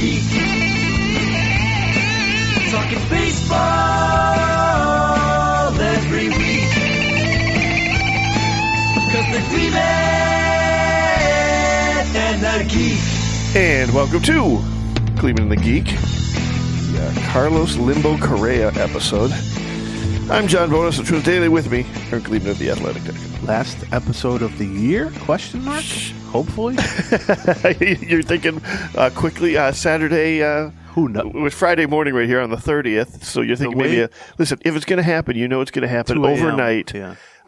Geek. Talking baseball every week. Cause the Gleeman and the Geek. And welcome to Gleeman and the Geek, the Carlos Limbo Correa episode. I'm John Bonus, which was daily with me, or Gleeman of the Athletic Deck. Last episode of the year? Question mark? Hopefully. You're thinking quickly, Saturday. Who knows? It was Friday morning right here on the 30th, so you're thinking maybe, listen, if it's going to happen, you know it's going to happen overnight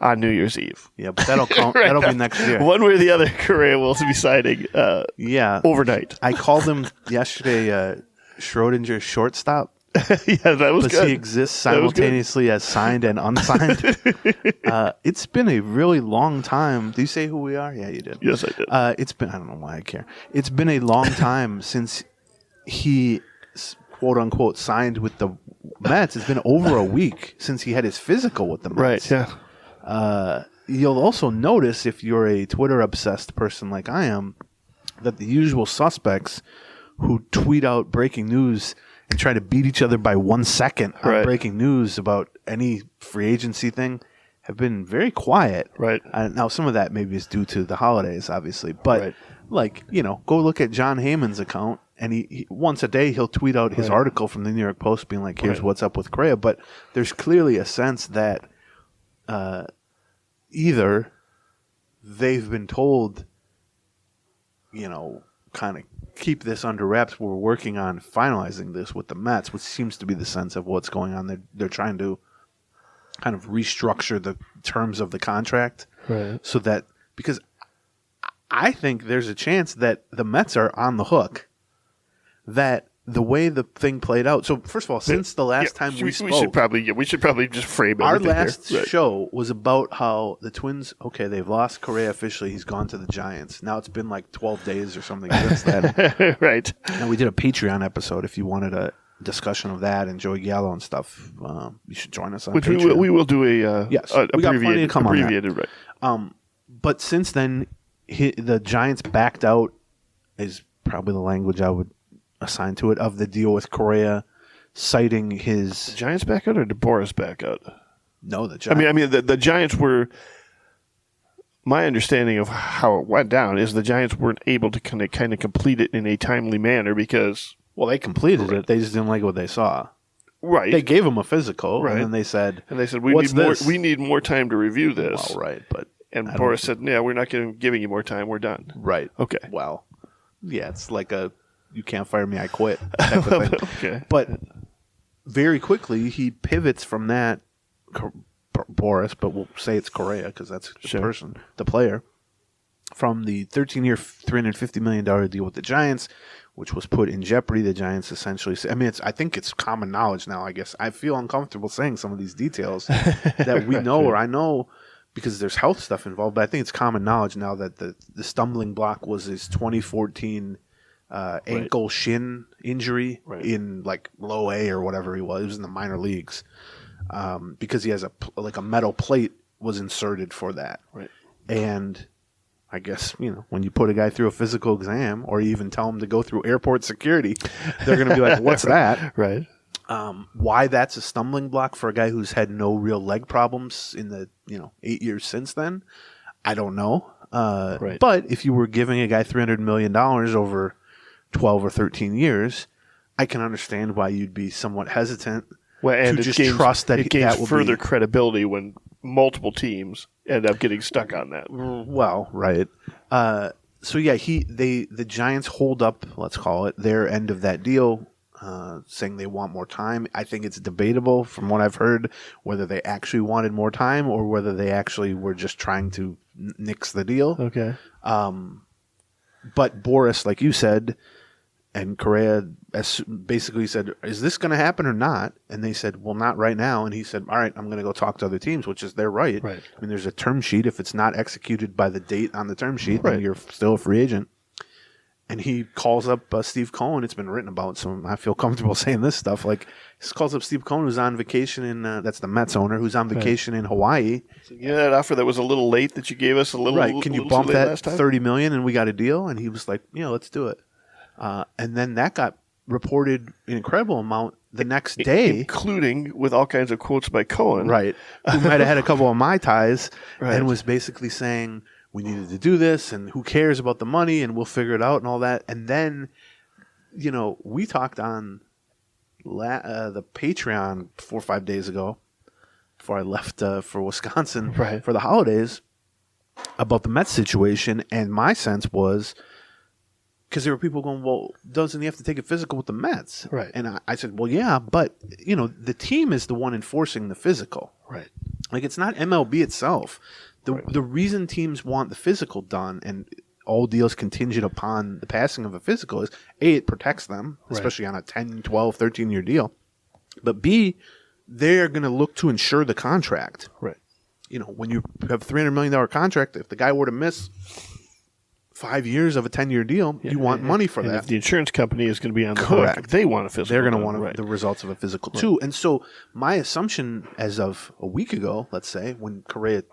on New Year's Eve. Yeah, but that'll count. Right. That'll be next year. One way or the other, Correa will be signing overnight. I called him yesterday Schrödinger Shortstop. Yeah, that was good. He exists simultaneously as signed and unsigned. It's been a really long time. Do you say who we are? Yeah, you did. Yes, I did. It's been, I don't know why I care. It's been a long time since he, quote unquote, signed with the Mets. It's been over a week since he had his physical with the Mets. Right, yeah. You'll also notice, if you're a Twitter-obsessed person like I am, that the usual suspects who tweet out breaking news and try to beat each other by 1 second on breaking news about any free agency thing have been very quiet. Right. Now, some of that maybe is due to the holidays, obviously. But, go look at John Heyman's account, and he once a day he'll tweet out his article from the New York Post being like, here's what's up with Correa. But there's clearly a sense that either they've been told, kind of keep this under wraps. We're working on finalizing this with the Mets, which seems to be the sense of what's going on. They're trying to kind of restructure the terms of the contract, so that, because I think there's a chance that the Mets are on the hook, that the way the thing played out. So first of all, since the last time we spoke, we should probably just frame our everything last here. show was about how the Twins, they've lost Correa officially. He's gone to the Giants. Now it's been like 12 days or something since then. Right. And we did a Patreon episode. If you wanted a discussion of that and Joey Gallo and stuff, you should join us on Patreon. We will do a we got plenty to come abbreviated, on that. But since then, the Giants backed out, is probably the language I would assign to it, of the deal with Correa, citing his... The Giants back out or did Boris back out? No, the Giants. I mean, the Giants were... My understanding of how it went down is the Giants weren't able to kind of complete it in a timely manner because... Well, they completed it. They just didn't like what they saw. Right. They gave him a physical, and then they said, we need more time to review this. Well, right, but... And Boris said, yeah, we're not giving you more time. We're done. Right. Okay. Well, yeah, it's like a... You can't fire me, I quit type of thing. Okay. But very quickly, he pivots from that, Boris, but we'll say it's Correa because that's the person, the player, from the 13-year, $350 million deal with the Giants, which was put in jeopardy. The Giants essentially, I think it's common knowledge now, I guess. I feel uncomfortable saying some of these details that we know or I know because there's health stuff involved, but I think it's common knowledge now that the stumbling block was his 2014 ankle shin injury in like low A or whatever he was. It was in the minor leagues because he has a metal plate was inserted for that. Right. And I guess, when you put a guy through a physical exam or you even tell him to go through airport security, they're going to be like, what's that? Right. Why that's a stumbling block for a guy who's had no real leg problems in the 8 years since then, I don't know. But if you were giving a guy $300 million over 12 or 13 years, I can understand why you'd be somewhat hesitant to just trust that it gains that will further credibility when multiple teams end up getting stuck on that. Well, right. So yeah, the Giants hold up, let's call it, their end of that deal, saying they want more time. I think it's debatable from what I've heard whether they actually wanted more time or whether they actually were just trying to nix the deal. Okay. But Boris, like you said, and Correa basically said, is this going to happen or not? And they said, well, not right now. And he said, all right, I'm going to go talk to other teams, which is their right. Right. I mean, there's a term sheet. If it's not executed by the date on the term sheet, then you're still a free agent. And he calls up Steve Cohen. It's been written about, so I feel comfortable saying this stuff. Like, he calls up Steve Cohen, who's on vacation in, that's the Mets owner, who's on vacation in Hawaii. So, that offer that was a little late that you gave us, a little right. Can you bump that $30 million and we got a deal? And he was like, let's do it. And then that got reported an incredible amount the next day. Including with all kinds of quotes by Cohen. Right. Who might have had a couple of Mai Tais Right. and was basically saying, we needed to do this, and who cares about the money, and we'll figure it out and all that. And then, we talked on the Patreon 4 or 5 days ago before I left for Wisconsin Right. for the holidays about the Mets situation. And my sense was, because there were people going, well, doesn't he have to take it physical with the Mets? Right. And I said, well, yeah, but, the team is the one enforcing the physical. Right. Like, it's not MLB itself. The reason teams want the physical done and all deals contingent upon the passing of a physical is, A, it protects them, especially on a 10, 12, 13-year deal. But B, they're going to look to insure the contract. Right. When you have a $300 million contract, if the guy were to miss 5 years of a 10-year deal, you want money for And that. if the insurance company is going to be on the Correct. hook, they want a physical. They're going to done. want the results of a physical too. And so my assumption as of a week ago, let's say, when Correa,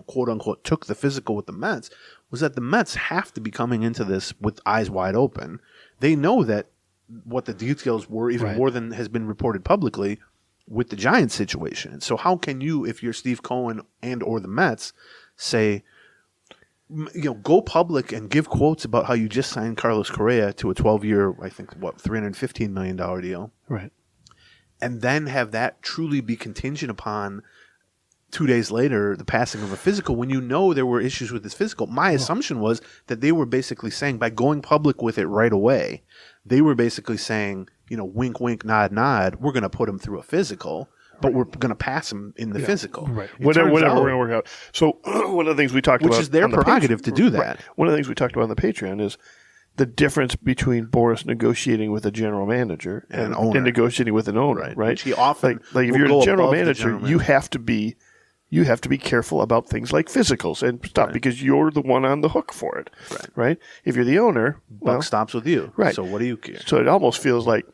quote unquote, took the physical with the Mets, was that the Mets have to be coming into this with eyes wide open. They know that what the details were even more than has been reported publicly with the Giants situation. And so how can you, if you're Steve Cohen and or the Mets, say, go public and give quotes about how you just signed Carlos Correa to a 12-year, I think, $315 million deal. Right. And then have that truly be contingent upon 2 days later the passing of a physical when there were issues with this physical. My assumption was that they were basically saying, by going public with it right away, they were basically saying, wink, wink, nod, nod, we're going to put him through a physical, but we're going to pass him in the physical. Right. It Whatever turns we're out- going to work out. So one of the things we talked about, Which is their on the prerogative to do that. Right. One of the things we talked about on the Patreon is the difference between Boris negotiating with a general manager And owner. negotiating with an owner, right? Which he often like if will you're go a general above the manager, general you manager. have to be careful about things like physicals and stuff because you're the one on the hook for it, right? If you're the owner, Buck stops with you. Right. So what do you care? So it almost feels like,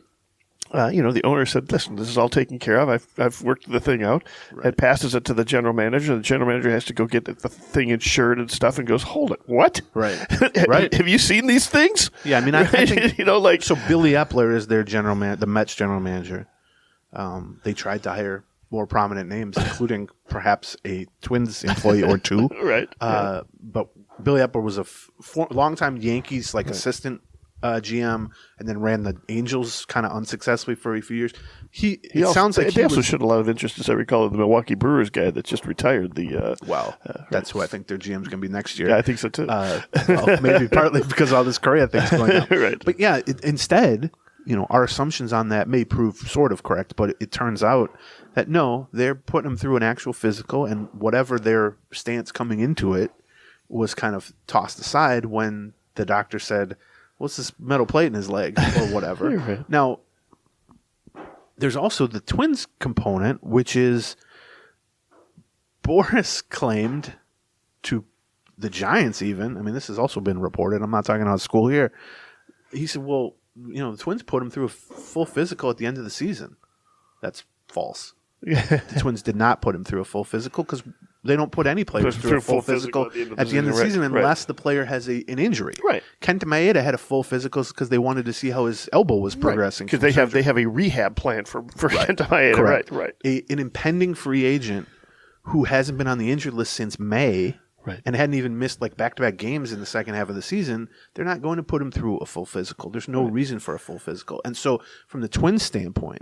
the owner said, listen, this is all taken care of. I've worked the thing out. It passes it to the general manager. The general manager has to go get the thing insured and stuff and goes, hold it. What? Right. Right. Have you seen these things? Yeah, I mean, I think so Billy Epler is their the Mets general manager. They tried to hire more prominent names, including perhaps a Twins employee or two. Right. But Billy Epler was a longtime Yankees assistant GM, and then ran the Angels kind of unsuccessfully for a few years. It sounds like they also showed a lot of interest, as I recall, the Milwaukee Brewers guy that just retired. That's who I think their GM's going to be next year. Yeah, I think so too. Maybe partly because all this Correa thing's going on. Right. But yeah, instead, our assumptions on that may prove sort of correct, but it turns out that no, they're putting them through an actual physical, and whatever their stance coming into it was kind of tossed aside when the doctor said, what's this metal plate in his leg or whatever. Right. Now, there's also the Twins component, which is Boris claimed to the Giants even. I mean, this has also been reported. I'm not talking out of school here. He said, well, the Twins put him through a full physical at the end of the season. That's false. The Twins did not put him through a full physical because they don't put any players through a full physical at the end of the season unless the player has an injury. Right. Kenta Maeda had a full physical because they wanted to see how his elbow was progressing. Because they have a rehab plan for Kenta Maeda. Correct. Right. An impending free agent who hasn't been on the injured list since May and hadn't even missed back-to-back games in the second half of the season, they're not going to put him through a full physical. There's no reason for a full physical. And so from the Twins standpoint,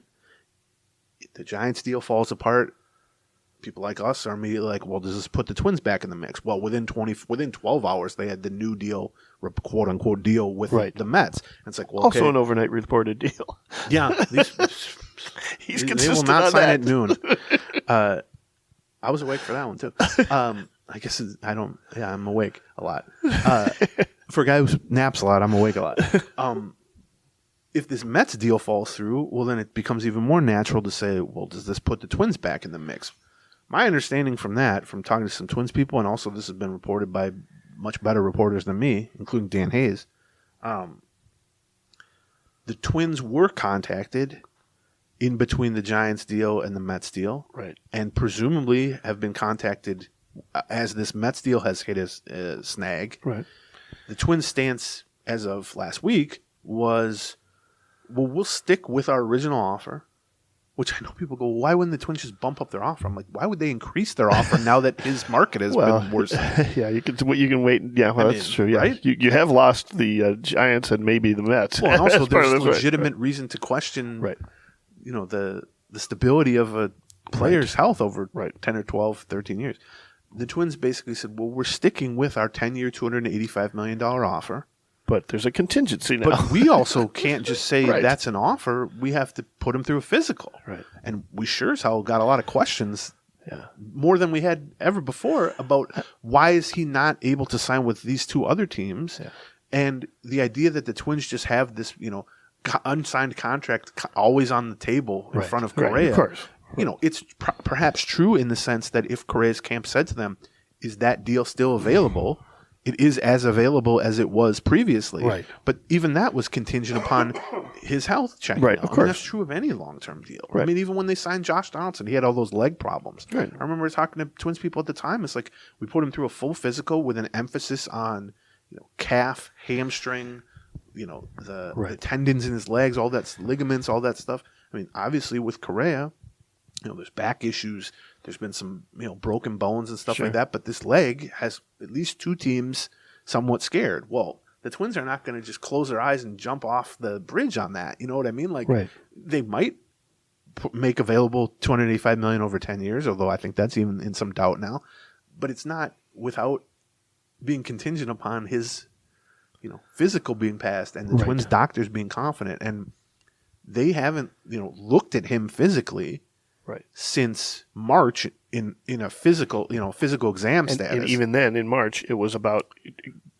the Giants deal falls apart. People like us are immediately like, well, does this put the Twins back in the mix? Well, within 12 hours, they had the new deal, quote unquote, deal with the Mets. And it's like, well, also an overnight reported deal. Yeah, He's they consistent will not on sign that. at noon. I was awake for that one too. I guess I'm awake a lot. For a guy who naps a lot, I'm awake a lot. If this Mets deal falls through, well, then it becomes even more natural to say, well, does this put the Twins back in the mix? My understanding from talking to some Twins people, and also this has been reported by much better reporters than me, including Dan Hayes, the Twins were contacted in between the Giants deal and the Mets deal, right? And presumably have been contacted as this Mets deal has hit a snag. Right. The Twins' stance as of last week was, well, we'll stick with our original offer. Which I know people go, why wouldn't the Twins just bump up their offer? I'm like, why would they increase their offer now that his market has been worse? Yeah, you can wait. Yeah, well, that's true. Yeah, right? You have lost the Giants and maybe the Mets. Well, and also there's this, legitimate reason to question, right? The stability of a player's health over 10 or 12, 13 years. The Twins basically said, well, we're sticking with our 10-year, $285 million offer. But there's a contingency now. But we also can't just say that's an offer. We have to put him through a physical. Right. And we sure as hell got a lot of questions, more than we had ever before, about why is he not able to sign with these two other teams? Yeah. And the idea that the Twins just have this, unsigned contract always on the table in front of Correa. Right, of course. It's perhaps true in the sense that if Correa's camp said to them, is that deal still available? It is as available as it was previously. Right. But even that was contingent upon his health checking right, out. Of course. That's true of any long-term deal. Right. I mean, even when they signed Josh Donaldson, he had all those leg problems. Right. I remember talking to Twins people at the time. It's like we put him through a full physical with an emphasis on calf, hamstring, the tendons in his legs, all that ligaments, all that stuff. I mean, obviously with Correa, there's back issues. There's been some, broken bones and stuff like that. But this leg has at least two teams somewhat scared. Well, the Twins are not going to just close their eyes and jump off the bridge on that. You know what I mean? Like, they might make available $285 million over 10 years, although I think that's even in some doubt now. But it's not without being contingent upon his, physical being passed and the Twins doctors being confident. And they haven't, looked at him physically since March in a physical exam status. And even then, in March, it was about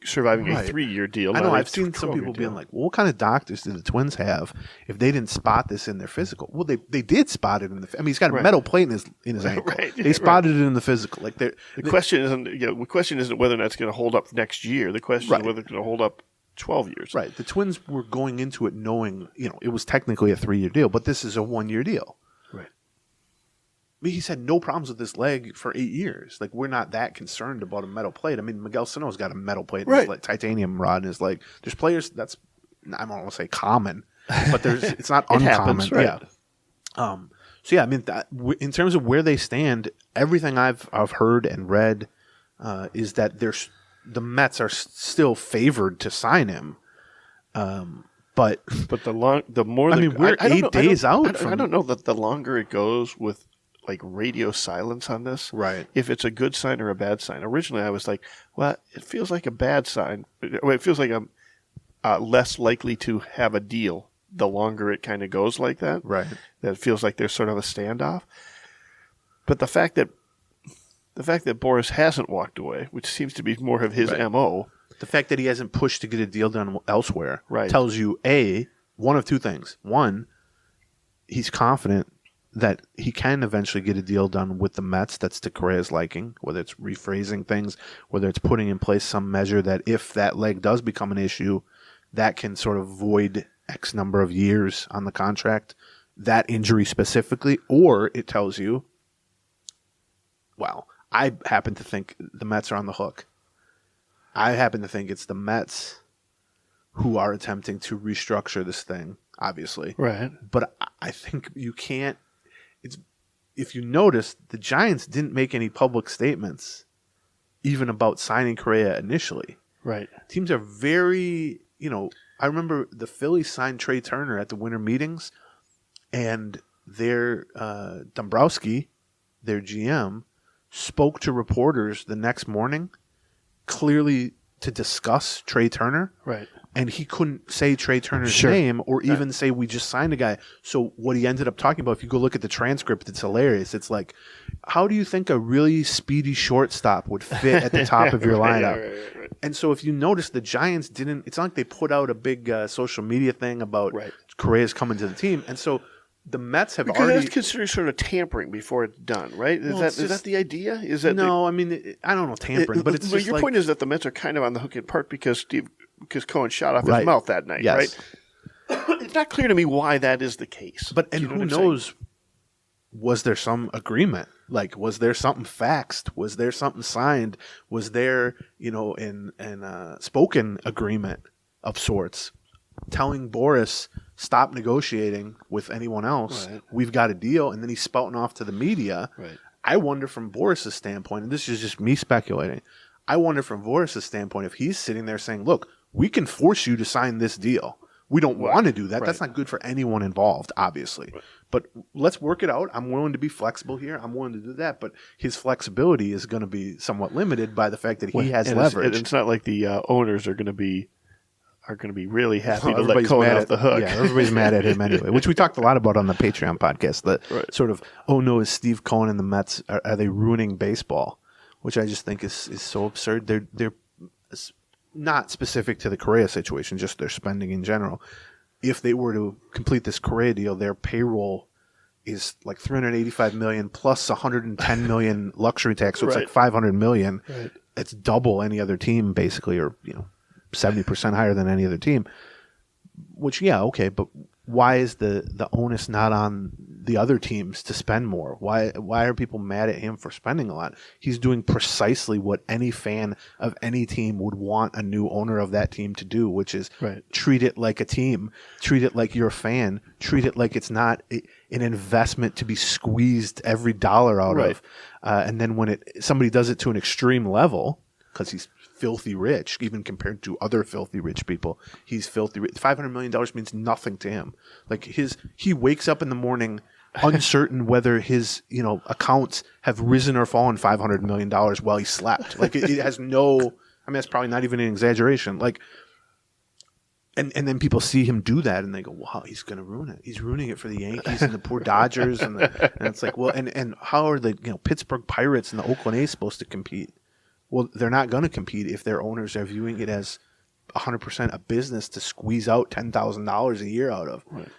surviving a 3-year deal. I know. I've seen some people being like, well, what kind of doctors do the Twins have if they didn't spot this in their physical? Well, they did spot it in the. I mean, he's got a metal plate in his ankle. They spotted it in the physical. Like the question isn't whether or not it's going to hold up next year. The question is whether it's going to hold up 12 years. Right. The Twins were going into it knowing, it was technically a 3-year deal, but this is a 1-year deal. Right. I mean, he's had no problems with this leg for 8 years. Like, we're not that concerned about a metal plate. I mean, Miguel Sano's got a metal plate in his leg, titanium rod in his leg. There's players that's, I don't want to say common, but it's not uncommon. Happens, right. Yeah. I mean, in terms of where they stand, everything I've heard and read is that the Mets are still favored to sign him. But the more I mean, we're 8 days out. I don't know that the longer it goes with like radio silence on this, if it's a good sign or a bad sign. Originally, I was like, well, it feels like a bad sign. It feels like I'm less likely to have a deal the longer it kind of goes like that. Right. That it feels like there's sort of a standoff. But the fact that Boris hasn't walked away, which seems to be more of his MO. The fact that he hasn't pushed to get a deal done elsewhere tells you, one of two things. One, he's confident that he can eventually get a deal done with the Mets that's to Correa's liking, whether it's rephrasing things, whether it's putting in place some measure that if that leg does become an issue, that can sort of void X number of years on the contract, that injury specifically, or it tells you, well, I happen to think the Mets are on the hook. I happen to think it's the Mets who are attempting to restructure this thing, obviously. Right. But I think you can't. If you notice, the Giants didn't make any public statements even about signing Correa initially. Right. Teams are very, I remember the Phillies signed Trey Turner at the winter meetings, and their Dombrowski, their GM, spoke to reporters the next morning clearly to discuss Trey Turner. Right. And he couldn't say Trey Turner's name or even say we just signed a guy. So what he ended up talking about, if you go look at the transcript, it's hilarious. It's like, how do you think a really speedy shortstop would fit at the top of your lineup? Right. And so if you notice, the Giants didn't – it's not like they put out a big social media thing about Correa's coming to the team. And so – the Mets have already... Because that's considered sort of tampering before it's done, right? Is that the idea? I don't know tampering, but it's just your point is that the Mets are kind of on the hook in part because Cohen shot off his mouth that night, right? It's not clear to me why that is the case. But who knows? Was there some agreement? Like, was there something faxed? Was there something signed? Was there, an spoken agreement of sorts telling Boris stop negotiating with anyone else. Right. We've got a deal. And then he's spouting off to the media. Right. I wonder from Boris's standpoint, and this is just me speculating, I wonder from Boris's standpoint if he's sitting there saying, look, we can force you to sign this deal. We don't want to do that. Right. That's not good for anyone involved, obviously. Right. But let's work it out. I'm willing to be flexible here. I'm willing to do that. But his flexibility is going to be somewhat limited by the fact that he has leverage. It's not like the owners are going to be really happy to let Cohen off the hook. Yeah, everybody's mad at him anyway, which we talked a lot about on the Patreon podcast. The sort of, oh no, is Steve Cohen and the Mets, are they ruining baseball? Which I just think is so absurd. They're not specific to the Correa situation, just their spending in general. If they were to complete this Correa deal, their payroll is like $385 million plus $110 million luxury tax, so it's like $500 million. Right. It's double any other team, basically, or 70% higher than any other team. Which, yeah, okay, but why is the onus not on the other teams to spend more? Why are people mad at him for spending a lot? He's doing precisely what any fan of any team would want a new owner of that team to do, which is treat it like a team, treat it like you're a fan, treat it like it's not an investment to be squeezed every dollar out of. And then when somebody does it to an extreme level, because he's filthy rich, even compared to other filthy rich people. He's filthy rich. $500 million means nothing to him. Like he wakes up in the morning uncertain whether his accounts have risen or fallen $500 million while he slept. Like it has no. I mean, that's probably not even an exaggeration. Like, and then people see him do that and they go, "Wow, he's going to ruin it. He's ruining it for the Yankees and the poor Dodgers." And it's like, well, and how are the Pittsburgh Pirates and the Oakland A's supposed to compete? Well, they're not going to compete if their owners are viewing it as 100% a business to squeeze out $10,000 a year out of. Right.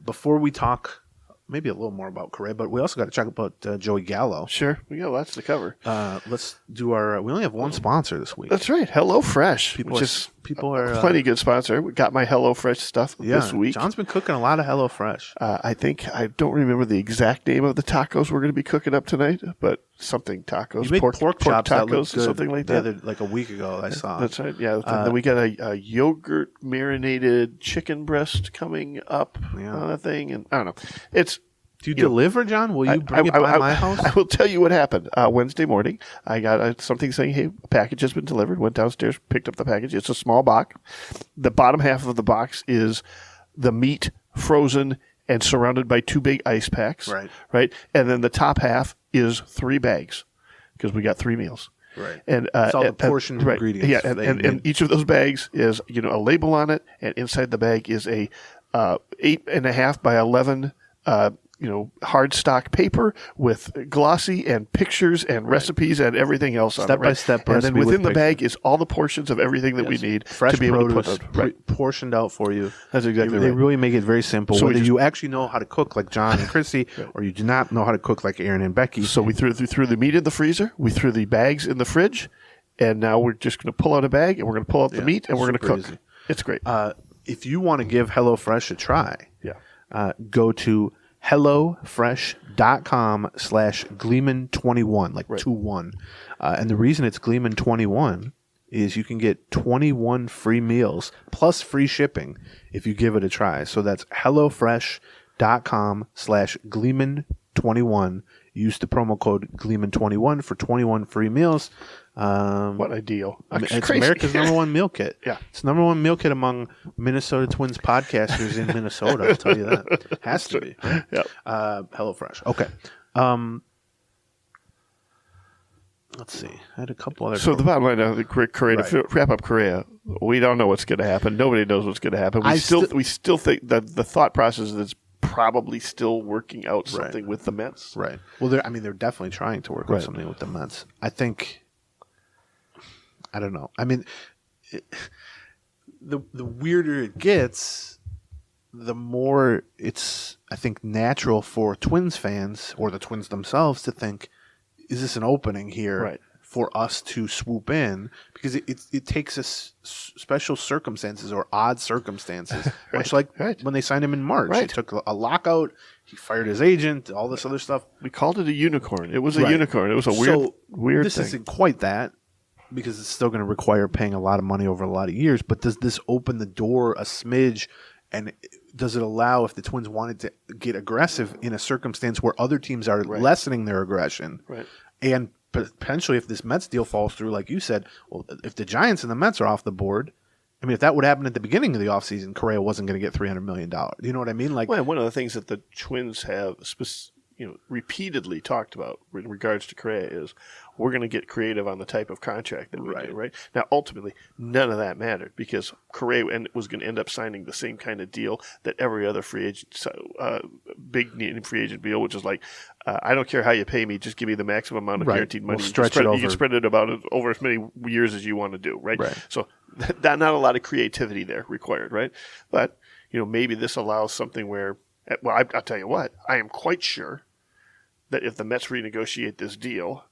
Before we talk maybe a little more about Correa, but we also got to check about Joey Gallo. Sure. We got lots to cover. Let's do we only have one sponsor this week. That's right. HelloFresh. People are plenty good sponsor. We got my HelloFresh stuff this week. John's been cooking a lot of HelloFresh. I don't remember the exact name of the tacos we're going to be cooking up tonight, but something tacos. You made pork chops tacos or something like that. Like a week ago, I saw. That's right. Yeah. Then we got a yogurt marinated chicken breast coming up on a thing, and I don't know. Do you deliver, John? Will you bring it by my house? I will tell you what happened. Wednesday morning, I got something saying, hey, a package has been delivered. Went downstairs, picked up the package. It's a small box. The bottom half of the box is the meat frozen and surrounded by 2 big ice packs. Right. And then the top half is 3 bags because we got 3 meals. Right. And it's all the portioned ingredients. Yeah, and each of those bags is a label on it, and inside the bag is a 8.5 by 11 hard stock paper with glossy and pictures and recipes and everything else on it. Step by step. And then within the bag is all the portions of everything that we need fresh to be able produce, to put out. Portioned out for you. That's exactly right. They really make it very simple. So whether you actually know how to cook like John and Chrissy, or you do not know how to cook like Aaron and Becky. So we threw the meat in the freezer. We threw the bags in the fridge. And now we're just going to pull out a bag and we're going to pull out the meat and we're going to cook. Easy. It's great. If you want to give HelloFresh a try, go to HelloFresh.com/Gleeman21, like 21. And the reason it's Gleeman21 is you can get 21 free meals plus free shipping if you give it a try. So that's HelloFresh.com/Gleeman21. Use the promo code Gleeman21 for 21 free meals. What a deal. It's crazy. America's number one meal kit. Yeah. It's number one meal kit among Minnesota Twins podcasters in Minnesota. I'll tell you that. Has to be. Right? Yep. HelloFresh. Okay. Let's see. I had a couple other. So the bottom line, to wrap up Correa, we don't know what's going to happen. Nobody knows what's going to happen. We still think that the thought process is probably still working out something with the Mets. Right. Well, they're definitely trying to work on something with the Mets. I think. I don't know. I mean, the weirder it gets, the more it's, I think, natural for Twins fans or the Twins themselves to think, is this an opening here for us to swoop in? Because it takes us special circumstances or odd circumstances, much like when they signed him in March. He took a lockout. He fired his agent, all this other stuff. We called it a unicorn. It was a unicorn. It was a weird this thing. Isn't quite that. Because it's still going to require paying a lot of money over a lot of years. But does this open the door a smidge And does it allow, if the Twins wanted to get aggressive in a circumstance where other teams are lessening their aggression, and potentially if this Mets deal falls through, like you said, well, if the Giants and the Mets are off the board, I mean, if that would happen at the beginning of the offseason, Correa wasn't going to get $300 million. You know what I mean? Like, well, one of the things that the Twins have repeatedly talked about in regards to Correa is we're going to get creative on the type of contract that we do, right? Now, ultimately, none of that mattered because Correa was going to end up signing the same kind of deal that every other free agent, big name free agent deal, which is like, I don't care how you pay me, just give me the maximum amount of guaranteed money. We'll stretch it over. You can spread it over as many years as you want to do, right? So not a lot of creativity there required, right? But maybe this allows something where, well, I'll tell you what, I am quite sure that if the Mets renegotiate this deal,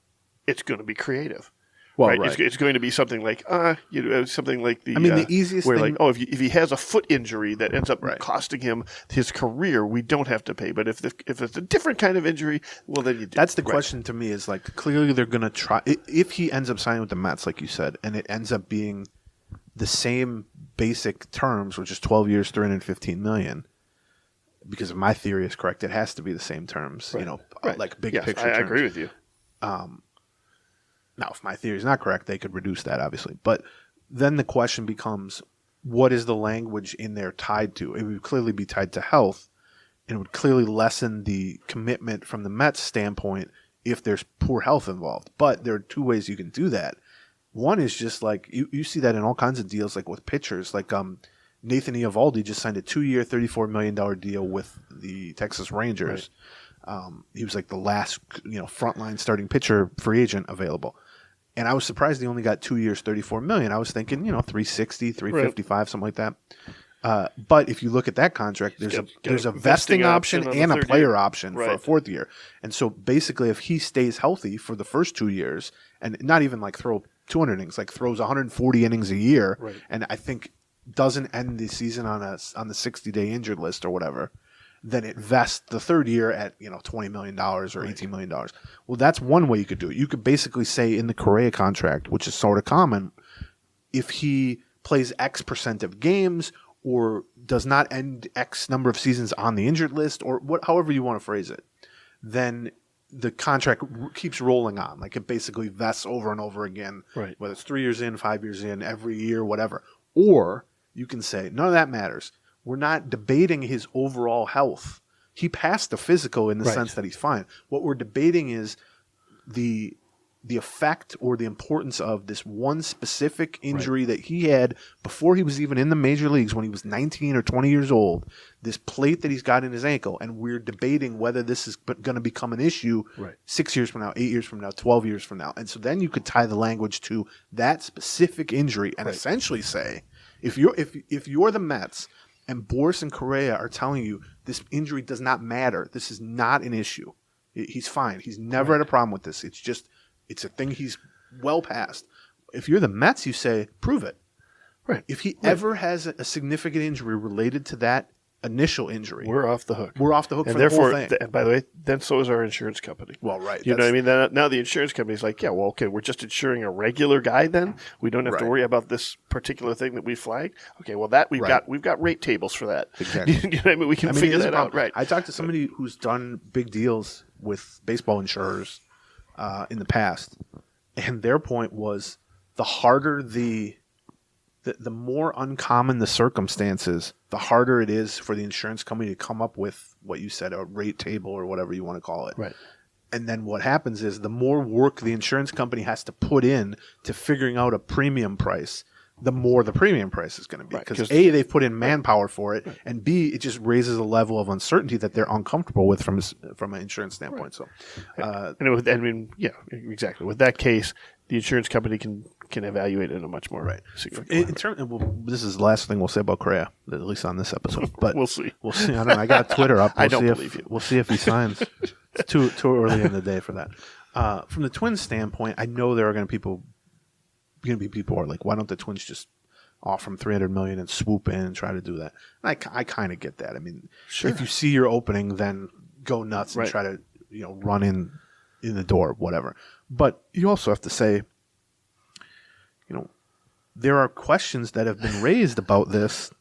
it's going to be creative. Well, right. It's going to be something like, something like the. I mean, the easiest where thing. Like, if he has a foot injury that ends up costing him his career, we don't have to pay. But if it's a different kind of injury, well, then you do. That's the question to me. Is like clearly they're going to try. If he ends up signing with the Mets, like you said, and it ends up being the same basic terms, which is 12 years, $315 million. Because if my theory is correct, it has to be the same terms, like big picture terms. I agree with you. Now, if my theory is not correct, they could reduce that, obviously. But then the question becomes, what is the language in there tied to? It would clearly be tied to health, and it would clearly lessen the commitment from the Mets standpoint if there's poor health involved. But there are two ways you can do that. One is just like, you see that in all kinds of deals, like with pitchers, like Nathan Eovaldi just signed a 2-year, $34 million deal with the Texas Rangers. He was like the last, frontline starting pitcher free agent available. And I was surprised he only got 2 years, $34 million. I was thinking, 360, 355, something like that. But if you look at that contract, there's a vesting option and a player option for a fourth year. And so basically, if he stays healthy for the first 2 years, and not even like throw 200 innings, like throws 140 innings a year, and I think doesn't end the season on the 60-day injured list or whatever, then it vests the third year at $20 million or $18 million. Well, that's one way you could do it. You could basically say in the Correa contract, which is sort of common, if he plays X percent of games or does not end X number of seasons on the injured list, or however you want to phrase it, then the contract keeps rolling on. Like it basically vests over and over again, whether it's 3 years in, 5 years in, every year, whatever. Or you can say, none of that matters. We're not debating his overall health. He passed the physical in the sense that he's fine. What we're debating is the effect or the importance of this one specific injury that he had before he was even in the major leagues, when he was 19 or 20 years old, this plate that he's got in his ankle. And we're debating whether this is going to become an issue 6 years from now, 8 years from now, 12 years from now. And so then you could tie the language to that specific injury and essentially say, if you're the Mets and Boris and Correa are telling you this injury does not matter, this is not an issue, he's fine, he's never had a problem with this, it's a thing he's well past. If you're the Mets, you say, prove it. If he ever has a significant injury related to that initial injury, we're off the hook. We're off the hook, and for therefore, the whole thing. And by the way, then so is our insurance company. Well, right. You know what I mean? Now the insurance company's like, yeah, well, okay, we're just insuring a regular guy then? We don't have to worry about this particular thing that we flagged? Okay, well, that we've got rate tables for that. Exactly. You know what I mean? We can figure that out. Right. I talked to somebody who's done big deals with baseball insurers in the past, and their point was the harder the more uncommon the circumstances, the harder it is for the insurance company to come up with what you said, a rate table or whatever you want to call it. And then what happens is the more work the insurance company has to put in to figuring out a premium price, the more the premium price is going to be. Because A, they've put in manpower for it, and B, it just raises a level of uncertainty that they're uncomfortable with from an insurance standpoint. So, exactly. With that case, the insurance company can evaluate it in a much more significant way. This is the last thing we'll say about Correa, at least on this episode. But we'll see. We'll see. I don't know. I got Twitter up. I don't believe you. We'll see if he signs. It's too early in the day for that. From the Twins' standpoint, I know there are going to be people who are like, why don't the Twins just offer him $300 million and swoop in and try to do that? And I kind of get that. I mean, if you see your opening, then go nuts and try to run in the door, whatever. But you also have to say, there are questions that have been raised about this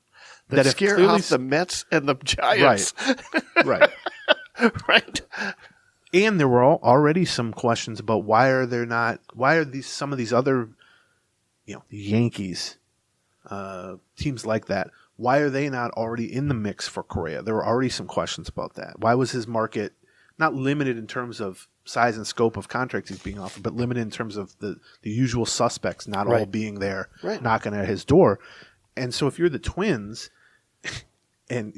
that scare off the Mets and the Giants. Right. Right. And there were already some questions about why are some of these other, the Yankees, teams like that, why are they not already in the mix for Correa? There were already some questions about that. Why was his market not limited in terms of size and scope of contracts he's being offered, but limited in terms of the usual suspects not all being there, knocking at his door? And so if you're the Twins, and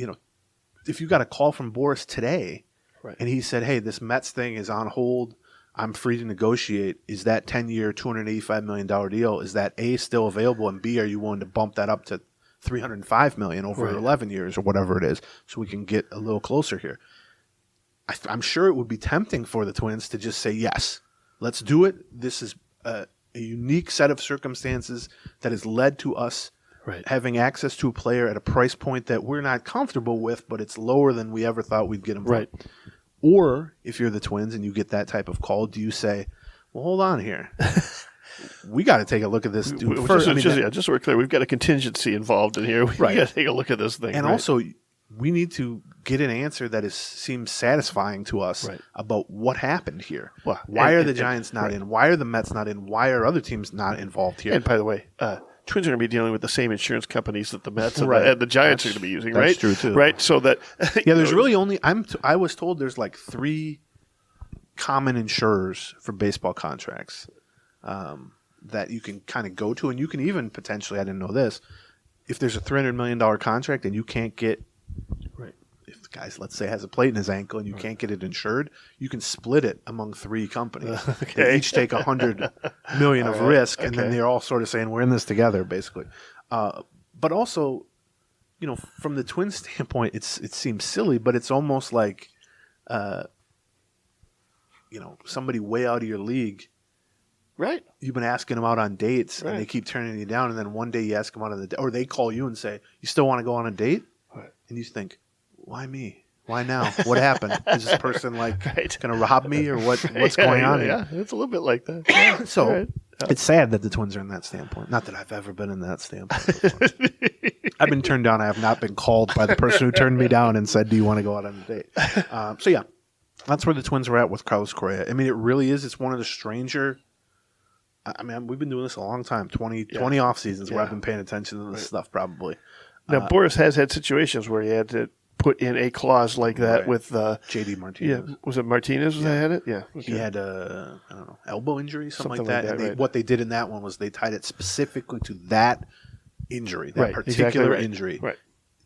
if you got a call from Boris today, and he said, "Hey, this Mets thing is on hold. I'm free to negotiate. Is that 10-year, $285 million deal? Is that A, still available, and B, are you willing to bump that up to $305 million over 11 years or whatever it is, so we can get a little closer here?" I'm sure it would be tempting for the Twins to just say, "Yes, let's do it. This is a unique set of circumstances that has led to us having access to a player at a price point that we're not comfortable with, but it's lower than we ever thought we'd get him for." Or if you're the Twins and you get that type of call, do you say, "Well, hold on here. We got to take a look at this dude first." Just so we're clear, we've got a contingency involved in here. We got to take a look at this thing. And also, we need to get an answer that seems satisfying to us about what happened here. Well, why are the Giants not in? Why are the Mets not in? Why are other teams not involved here? And by the way, Twins are going to be dealing with the same insurance companies that the Mets and the Giants are going to be using, right? That's true, too. Right? So that... there's really only... I was told there's like 3 common insurers for baseball contracts that you can kind of go to, and you can even potentially, I didn't know this, if there's a $300 million contract and you can't get... If the guy, let's say, has a plate in his ankle and you can't get it insured, you can split it among 3 companies. They each take $100 million of risk, and then they're all sort of saying, "We're in this together," basically. But also, from the Twins standpoint, it seems silly, but it's almost like, somebody way out of your league. Right. You've been asking them out on dates, and they keep turning you down, and then one day you ask them out on or they call you and say, "You still want to go on a date?" And you think, "Why me? Why now? What happened? Is this person going to rob me, or what's going on here?" Yeah, it's a little bit like that. So it's sad that the Twins are in that standpoint. Not that I've ever been in that standpoint before. I've been turned down. I have not been called by the person who turned me down and said, "Do you want to go out on a date?" So that's where the Twins were at with Carlos Correa. I mean, it really is. It's one of the stranger. I mean, we've been doing this a long time. 20 off seasons where I've been paying attention to this stuff. Probably. Now, Boris has had situations where he had to put in a clause like that with J.D. Martinez. Yeah, was it Martinez that had it? Yeah, he had a elbow injury, something like that. And what they did in that one was they tied it specifically to that injury, that particular injury. Right.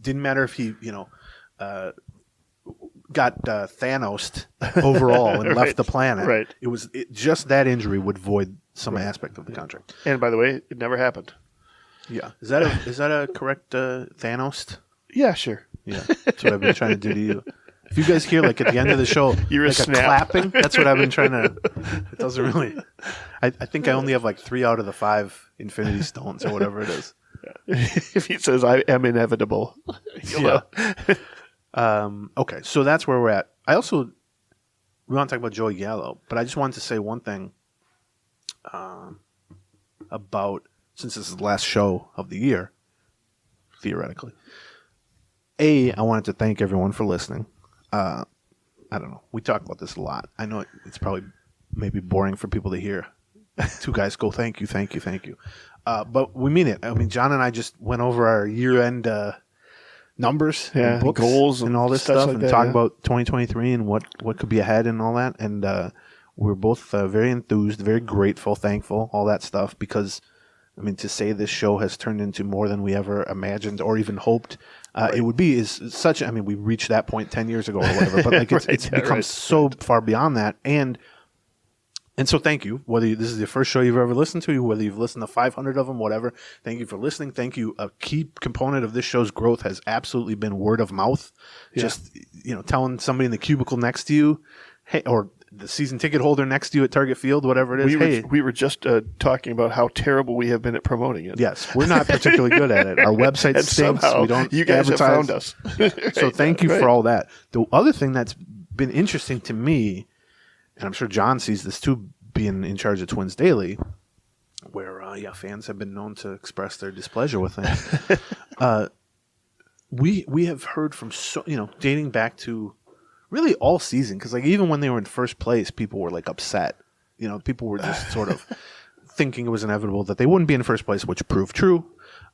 Didn't matter if he, got Thanos overall and left the planet. Right. It was just that injury would void some aspect of the contract. And by the way, it never happened. Yeah. Is that a correct Thanos? Yeah, sure. Yeah, that's what I've been trying to do to you. If you guys hear at the end of the show, you're a clapping, that's what I've been trying to. It doesn't really. I think I only have 3 out of the 5 Infinity Stones or whatever it is. If he says I am inevitable, okay, so that's where we're at. We want to talk about Joey Gallo, but I just wanted to say one thing about, since this is the last show of the year, theoretically. I wanted to thank everyone for listening. I don't know. We talk about this a lot. I know it's probably maybe boring for people to hear 2 guys go, "Thank you, thank you, thank you." But we mean it. I mean, John and I just went over our year-end numbers and books goals and all this stuff and talk about 2023 and what could be ahead and all that. And we're both very enthused, very grateful, thankful, all that stuff, because, I mean, to say this show has turned into more than we ever imagined or even hoped it would be is such. I mean, we reached that point 10 years ago or whatever, but it's become so far beyond that. And so thank you. Whether this is the first show you've ever listened to, whether you've listened to 500 of them, whatever, thank you for listening. Thank you. A key component of this show's growth has absolutely been word of mouth. Yeah. Just, telling somebody in the cubicle next to you, hey, or the season ticket holder next to you at Target Field, whatever it is. We were just talking about how terrible we have been at promoting it. Yes, we're not particularly good at it. Our website stinks. We don't. You guys advertise. have found us. So thank you for all that. The other thing that's been interesting to me, and I'm sure John sees this too, being in charge of Twins Daily, where fans have been known to express their displeasure with things. we have heard from dating back to really all season, because like even when they were in first place, people were like upset. People were just sort of thinking it was inevitable that they wouldn't be in first place, which proved true.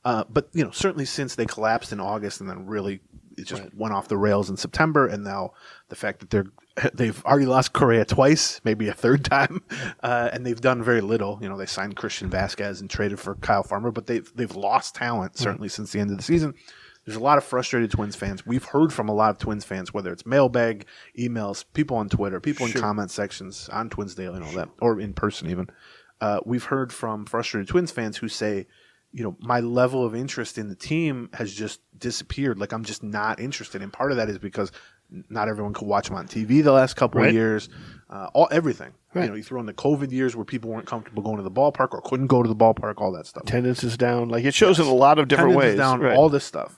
But certainly since they collapsed in August and then really it just went off the rails in September, and now the fact that they've already lost Correa twice, maybe a third time, and they've done very little. They signed Christian Vasquez and traded for Kyle Farmer, but they've lost talent certainly since the end of the season. There's a lot of frustrated Twins fans. We've heard from a lot of Twins fans, whether it's mailbag, emails, people on Twitter, people in comment sections on Twins Daily and all that, or in person even. We've heard from frustrated Twins fans who say, my level of interest in the team has just disappeared. Like, I'm just not interested. And part of that is because not everyone could watch them on TV the last couple of years. Everything. Right. You throw in the COVID years where people weren't comfortable going to the ballpark or couldn't go to the ballpark, all that stuff. Attendance is down. Like, it shows in a lot of different ways. Attendance is down, all this stuff.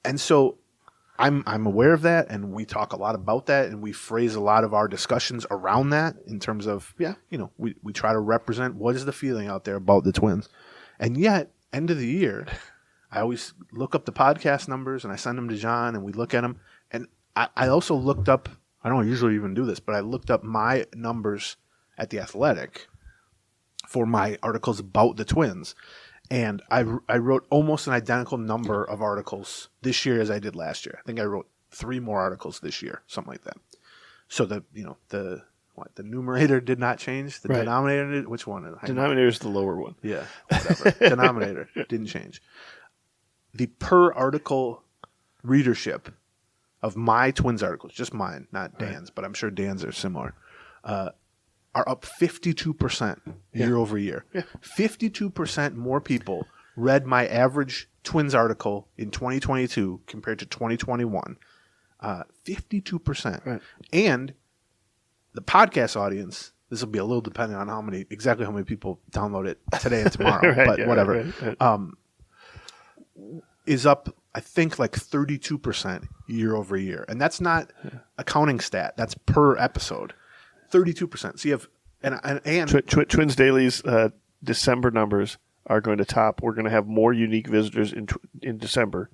And so I'm aware of that, and we talk a lot about that, and we phrase a lot of our discussions around that in terms of, we try to represent what is the feeling out there about the Twins. And yet, end of the year, I always look up the podcast numbers, and I send them to John, and we look at them. And I also looked up, I don't usually even do this, but I looked up my numbers at The Athletic for my articles about the Twins. And I wrote almost an identical number of articles this year as I did last year. I think I wrote 3 more articles this year, something like that. So the numerator did not change. The denominator did. Which one? Denominator is the lower one. Yeah, whatever. Denominator didn't change. The per article readership of my Twins articles, just mine, not Dan's, but I'm sure Dan's are similar, are up 52% year over year. Yeah. 52% more people read my average Twins article in 2022 compared to 2021. 52%. Right. And the podcast audience, this will be a little dependent on exactly how many people download it today and tomorrow, but whatever, is up, I think, like 32% year over year. And that's not a counting stat. That's per episode. 32%. So you have and Twins Daily's December numbers are going to top. We're going to have more unique visitors in December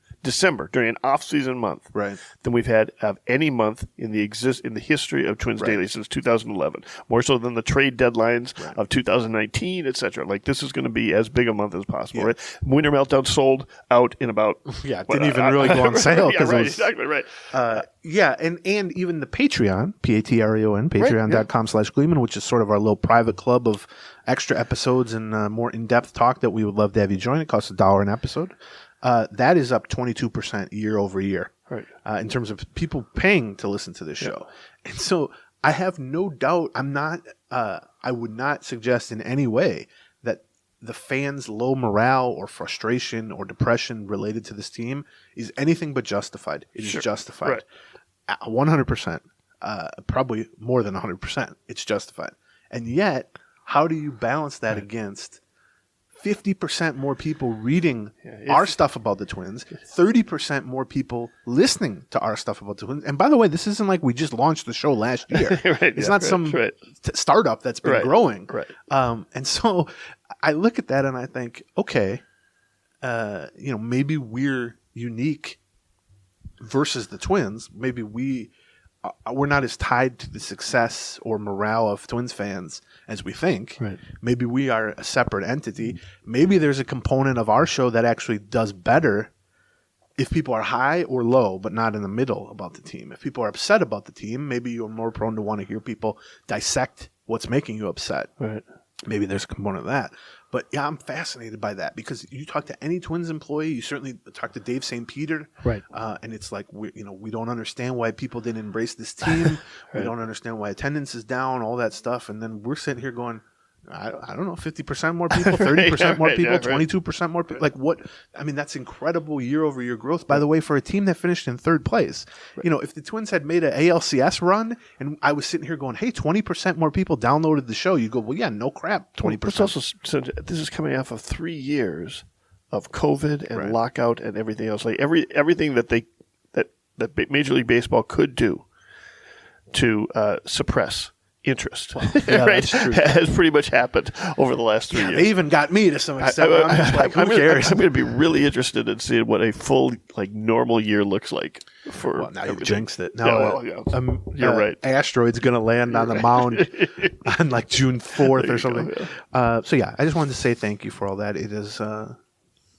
during an off-season month, than we've had of any month in the history of Twins Daily since 2011. More so than the trade deadlines of 2019, etc. Like, this is going to be as big a month as possible. Yeah. Right? Winter Meltdown sold out in about didn't even really go on sale because exactly right. And even the Patreon, Patreon, patreon.com/Gleeman, which is sort of our little private club of extra episodes and more in-depth talk that we would love to have you join. It costs $1 an episode. That is up 22% year over year, in terms of people paying to listen to this show. And so I have no doubt, I would not suggest in any way that the fans' low morale or frustration or depression related to this team is anything but justified. It is justified. 100%, probably more than 100%. It's justified. And yet, how do you balance that against 50% more people reading our stuff about the Twins, 30% more people listening to our stuff about the Twins. And by the way, this isn't like we just launched the show last year. It's not some startup that's been growing. And so I look at that and I think, okay, maybe we're unique versus the Twins. Maybe we're not as tied to the success or morale of Twins fans as we think. Maybe we are a separate entity. Maybe there's a component of our show that actually does better if people are high or low, but not in the middle about the team. If people are upset about the team, maybe you're more prone to want to hear people dissect what's making you upset. Maybe there's a component of that. But yeah, I'm fascinated by that because you talk to any Twins employee, you certainly talk to Dave St. Peter, and it's like we don't understand why people didn't embrace this team. We don't understand why attendance is down, all that stuff, and then we're sitting here going, I don't know, 50% more people, 30% more people, 22% more people. Like what? I mean, that's incredible year-over-year growth, by the way, for a team that finished in third place. If the Twins had made an ALCS run and I was sitting here going, hey, 20% more people downloaded the show, you go, well, yeah, no crap, 20%. So this is coming off of 3 years of COVID and lockout and everything else. Like everything that that Major League Baseball could do to suppress interest, yeah, right? that's true. Has pretty much happened over the last 3 years. They even got me to some extent. I'm just like, who cares? I'm going to be really interested in seeing what a full, like, normal year looks like for. Well, now you've everything. jinxed it. Now, You're right. Asteroid's going to land on the mound on like June 4th or something. Go, So yeah, I just wanted to say thank you for all that. It is,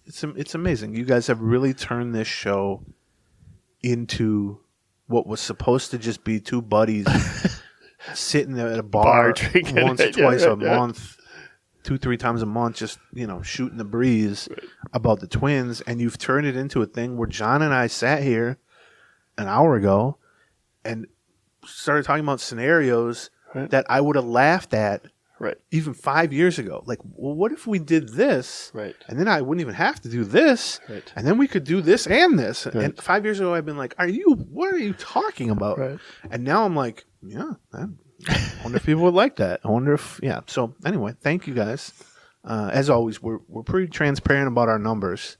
it's amazing. You guys have really turned this show into what was supposed to just be two buddies sitting at a bar drinking once or twice a yeah. month, 2-3 times a month, just shooting the breeze about the Twins, and you've turned it into a thing where John and I sat here an hour ago and started talking about scenarios that I would have laughed at even 5 years ago. Like, well, what if we did this? And then I wouldn't even have to do this. And then we could do this and this. And 5 years ago, I've been like, what are you talking about? And now I'm like, yeah, I wonder if people would like that. I wonder if, yeah. So anyway, thank you guys. As always, we're pretty transparent about our numbers.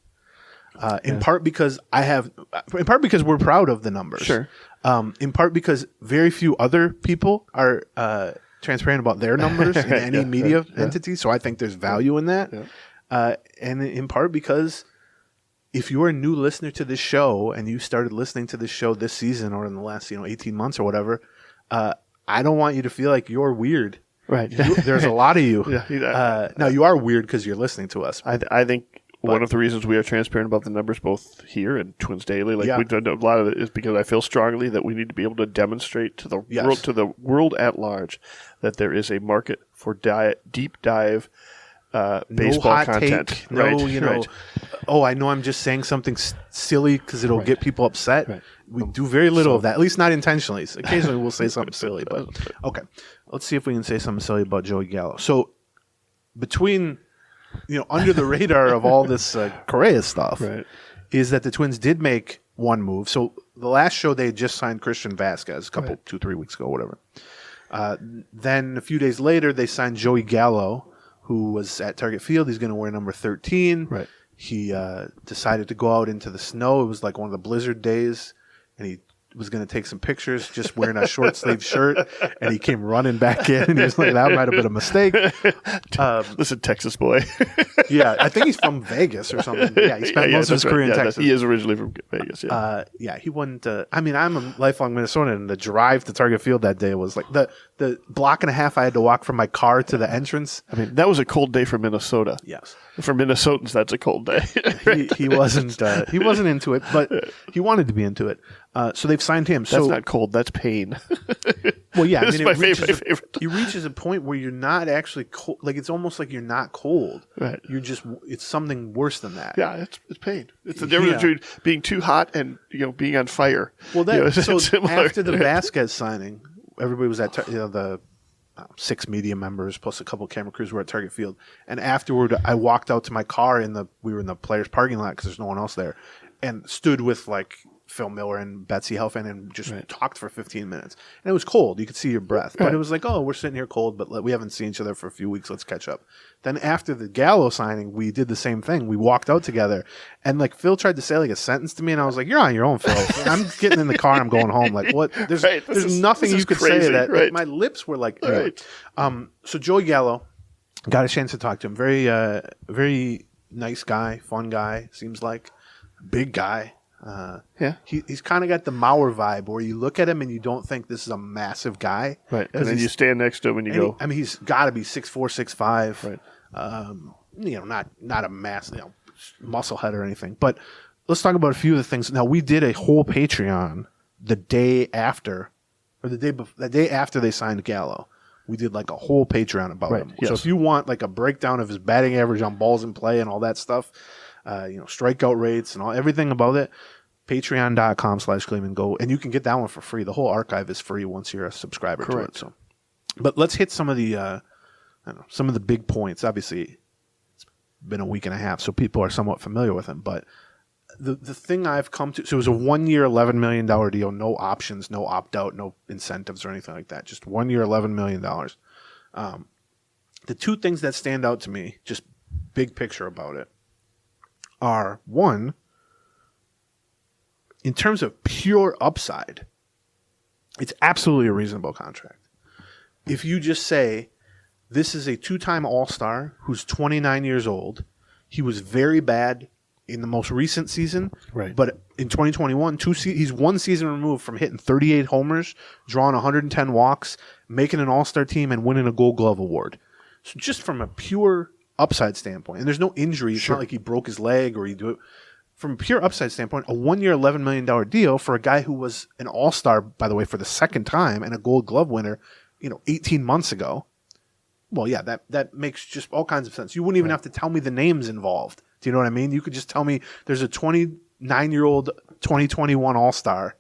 In part because we're proud of the numbers. Sure. In part because very few other people are transparent about their numbers in any media entity. So I think there's value in that. And in part because if you're a new listener to this show and you started listening to this show this season or in the last 18 months or whatever, I don't want you to feel like you're weird. There's a lot of you. Now you are weird because you're listening to us. I think one of the reasons we are transparent about the numbers, both here and Twins Daily, we've done a lot of it, is because I feel strongly that we need to be able to demonstrate to the world at large that there is a market for deep dive baseball hot content. Take, no, oh, I know I'm just saying something silly because it'll get people upset. We do very little of that, at least not intentionally. Occasionally we'll say something silly, but okay. Let's see if we can say something silly about Joey Gallo. So between, under the radar of all this Correa stuff is that the Twins did make one move. So the last show they had just signed Christian Vasquez 2-3 weeks ago, whatever. Then a few days later they signed Joey Gallo, who was at Target Field. He's going to wear number 13. He decided to go out into the snow. It was like one of the blizzard days, and he was going to take some pictures just wearing a short sleeve shirt, and he came running back in, and he was like, that might have been a mistake. Listen, Texas boy. Yeah, I think he's from Vegas or something. Yeah, he spent most of his career in Texas. He is originally from Vegas, he wouldn't. I'm a lifelong Minnesotan, and the drive to Target Field that day was like the block and a half I had to walk from my car to the entrance. I mean, that was a cold day for Minnesota. Yes. For Minnesotans, that's a cold day. He wasn't into it, but he wanted to be into it. So they've signed him. That's not cold. That's pain. Well, yeah. This is my favorite. He reaches a point where you're not actually cold. Like, it's almost like you're not cold. You're just, it's something worse than that. Yeah, it's pain. It's the difference between being too hot and being on fire. Well, after the Vasquez signing, everybody was at the 6 media members plus a couple camera crews were at Target Field, and afterward I walked out to my car we were in the players' parking lot because there's no one else there, and stood with like Phil Miller and Betsy Helfand and just talked for 15 minutes. And it was cold. You could see your breath. But it was like, oh, we're sitting here cold, but we haven't seen each other for a few weeks. Let's catch up. Then after the Gallo signing, we did the same thing. We walked out together. And like Phil tried to say like a sentence to me, and I was like, you're on your own, Phil. I'm getting in the car and I'm going home. Like, what? There's nothing you could say to that. Like, my lips were like, so Joey Gallo, got a chance to talk to him. Very nice guy, fun guy, seems like. Big guy. He's kind of got the Mauer vibe where you look at him and you don't think this is a massive guy. And then you stand next to him and you go. He's got to be 6'4", 6'5". Not a massive muscle head or anything. But let's talk about a few of the things. Now, we did a whole Patreon the day after they signed Gallo. We did like a whole Patreon about him. So if you want like a breakdown of his batting average on balls in play and all that stuff, strikeout rates and everything about it, patreon.com/Gleeman. Go, and you can get that one for free. The whole archive is free once you're a subscriber to it. So, but let's hit some of the big points. Obviously, it's been a week and a half, so people are somewhat familiar with him. But the thing I've come to, so it was a 1 year, $11 million deal, no options, no opt out, no incentives or anything like that. Just 1 year, $11 million. The two things that stand out to me, just big picture about it, are one, in terms of pure upside, it's absolutely a reasonable contract. if you just say, this is a 2-time All-Star who's 29 years old. He was very bad in the most recent season. Right. But in 2021, he's one season removed from hitting 38 homers, drawing 110 walks, making an All-Star team, and winning a Gold Glove award. So just from a pure upside standpoint, and there's no injury. It's not like he broke his leg or he do it. From a pure upside standpoint, a 1-year, $11 million deal for a guy who was an All-Star, by the way, for the second time and a Gold Glove winner, 18 months ago. Well, yeah, that makes just all kinds of sense. You wouldn't even have to tell me the names involved. Do you know what I mean? You could just tell me there's a 29-year-old 2021 All-Star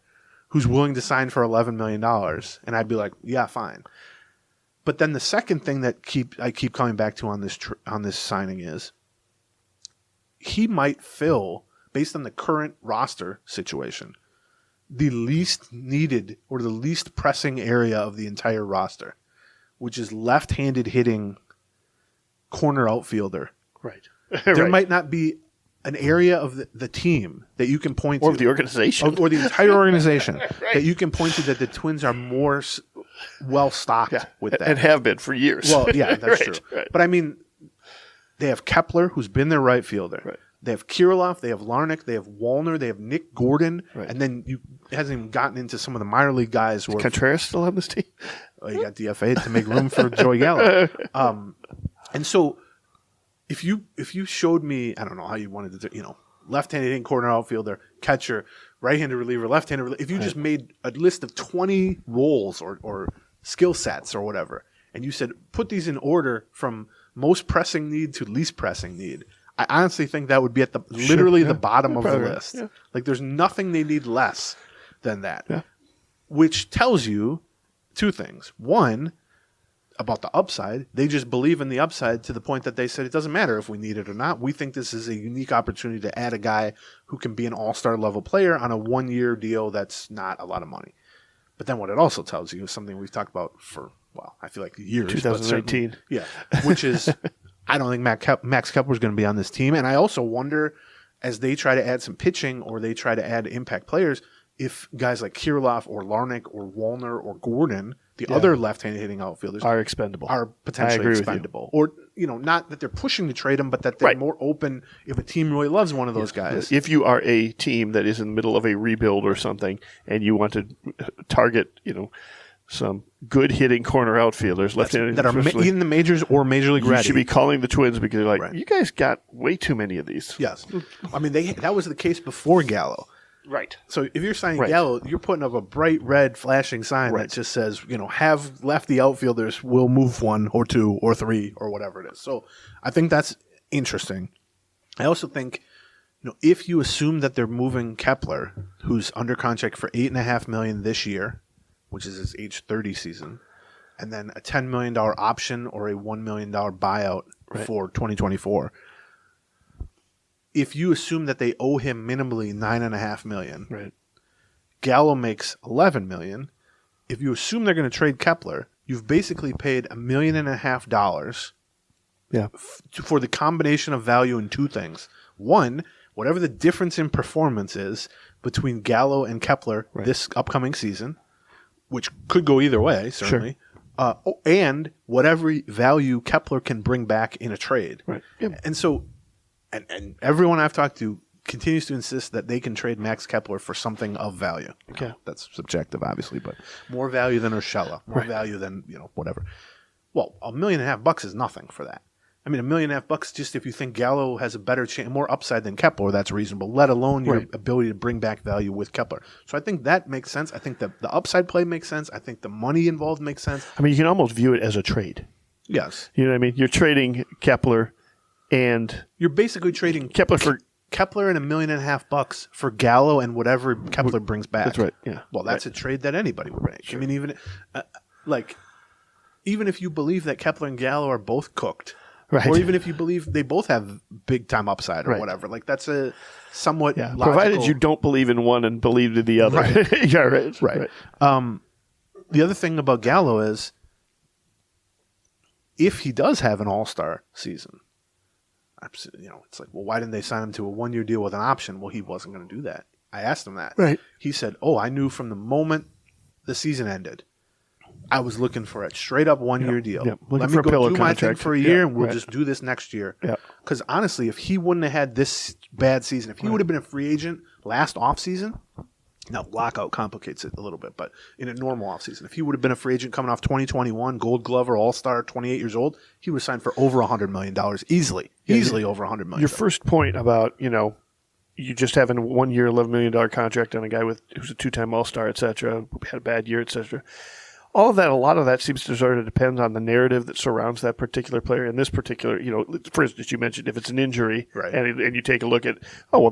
who's willing to sign for $11 million, and I'd be like, yeah, fine. But then the second thing that I keep coming back to on this signing is he might fill, based on the current roster situation, the least needed or the least pressing area of the entire roster, which is left-handed hitting corner outfielder. Right. There might not be an area of the team that you can point to. Or the organization. Or the entire organization that you can point to that the Twins are more well-stocked with that. And have been for years. Well, yeah, that's Right, true. right. But I mean, they have Kepler, who's been their right fielder. Right. They have Kirilloff, they have Larnach, they have Wallner, they have Nick Gordon, Right. and then it hasn't even gotten into some of the minor league guys who are Contreras still on this team? you got DFA to make room for Joey Gallo. And so if you showed me, I don't know how you wanted to do, left-handed hitting corner outfielder, catcher, right-handed reliever, left-handed reliever, if you just made a list of 20 roles or skill sets or whatever, and you said, put these in order from most pressing need to least pressing need, I honestly think that would be at the bottom of the list. Yeah. Like there's nothing they need less than that. Yeah. Which tells you two things. One, about the upside, they just believe in the upside to the point that they said it doesn't matter if we need it or not. We think this is a unique opportunity to add a guy who can be an all-star level player on a 1-year deal that's not a lot of money. But then what it also tells you is something we've talked about for, I feel like years. 2019. Yeah, which is I don't think Max Kepler is going to be on this team. And I also wonder, as they try to add some pitching or they try to add impact players, if guys like Kirilloff or Larnach or Wallner or Gordon, the other left-handed hitting outfielders, are expendable. Are potentially expendable. Or, not that they're pushing to trade them, but that they're more open if a team really loves one of those guys. If you are a team that is in the middle of a rebuild or something and you want to target, some good hitting corner outfielders left-handed that are in the majors or major league ready. You should be calling the Twins because they're like, you guys got way too many of these. Yes. I mean, that was the case before Gallo. Right. So if you're signing Gallo, you're putting up a bright red flashing sign that just says, have lefty outfielders will move 1 or 2 or 3 or whatever it is. So I think that's interesting. I also think, if you assume that they're moving Kepler, who's under contract for $8.5 million this year, which is his age 30 season, and then a $10 million option or a $1 million buyout for 2024. If you assume that they owe him minimally $9.5 million, right. Gallo makes $11 million. If you assume they're going to trade Kepler, you've basically paid $1.5 million for the combination of value in two things. One, whatever the difference in performance is between Gallo and Kepler this upcoming season, which could go either way, certainly. Sure. And whatever value Kepler can bring back in a trade. Right. Yep. And so, and everyone I've talked to continues to insist that they can trade Max Kepler for something of value. Okay. That's subjective, obviously, but more value than Urshela, more value than, whatever. Well, $1.5 million is nothing for that. I mean, $1.5 million just if you think Gallo has a better chance, more upside than Kepler, that's reasonable, let alone your ability to bring back value with Kepler. So I think that makes sense. I think the upside play makes sense. I think the money involved makes sense. I mean, you can almost view it as a trade. Yes. You know what I mean? You're trading Kepler and... You're basically trading Kepler for... Kepler and $1.5 million for Gallo and whatever Kepler brings back. That's right, yeah. Well, that's a trade that anybody would make. Sure. I mean, even if you believe that Kepler and Gallo are both cooked... Right. Or even if you believe they both have big time upside or whatever, that's a somewhat logical... Provided you don't believe in one and believe in the other. Right. Yeah, right. The other thing about Gallo is, if he does have an all-star season, it's like, well, why didn't they sign him to a 1-year deal with an option? Well, he wasn't going to do that. I asked him that. Right. He said, I knew from the moment the season ended I was looking for a straight up 1 year deal. Yep. Let for me a go pillow do my thing contract. for a year, and we'll right. just do this next year. Yeah. Because honestly, if he wouldn't have had this bad season, if he would have been a free agent last offseason, now lockout complicates it a little bit, but in a normal offseason, if he would have been a free agent coming off 2021, Gold Glover, All-Star, 28 years old, he would have signed for over $100 million easily. Easily over $100 million. Your first point about, you just having a 1 year, $11 million contract on a guy who's a two-time All-Star, et cetera, had a bad year, et cetera. All of that, a lot of that seems to sort of depend on the narrative that surrounds that particular player. In this particular, for instance, you mentioned if it's an injury, right. and you take a look at,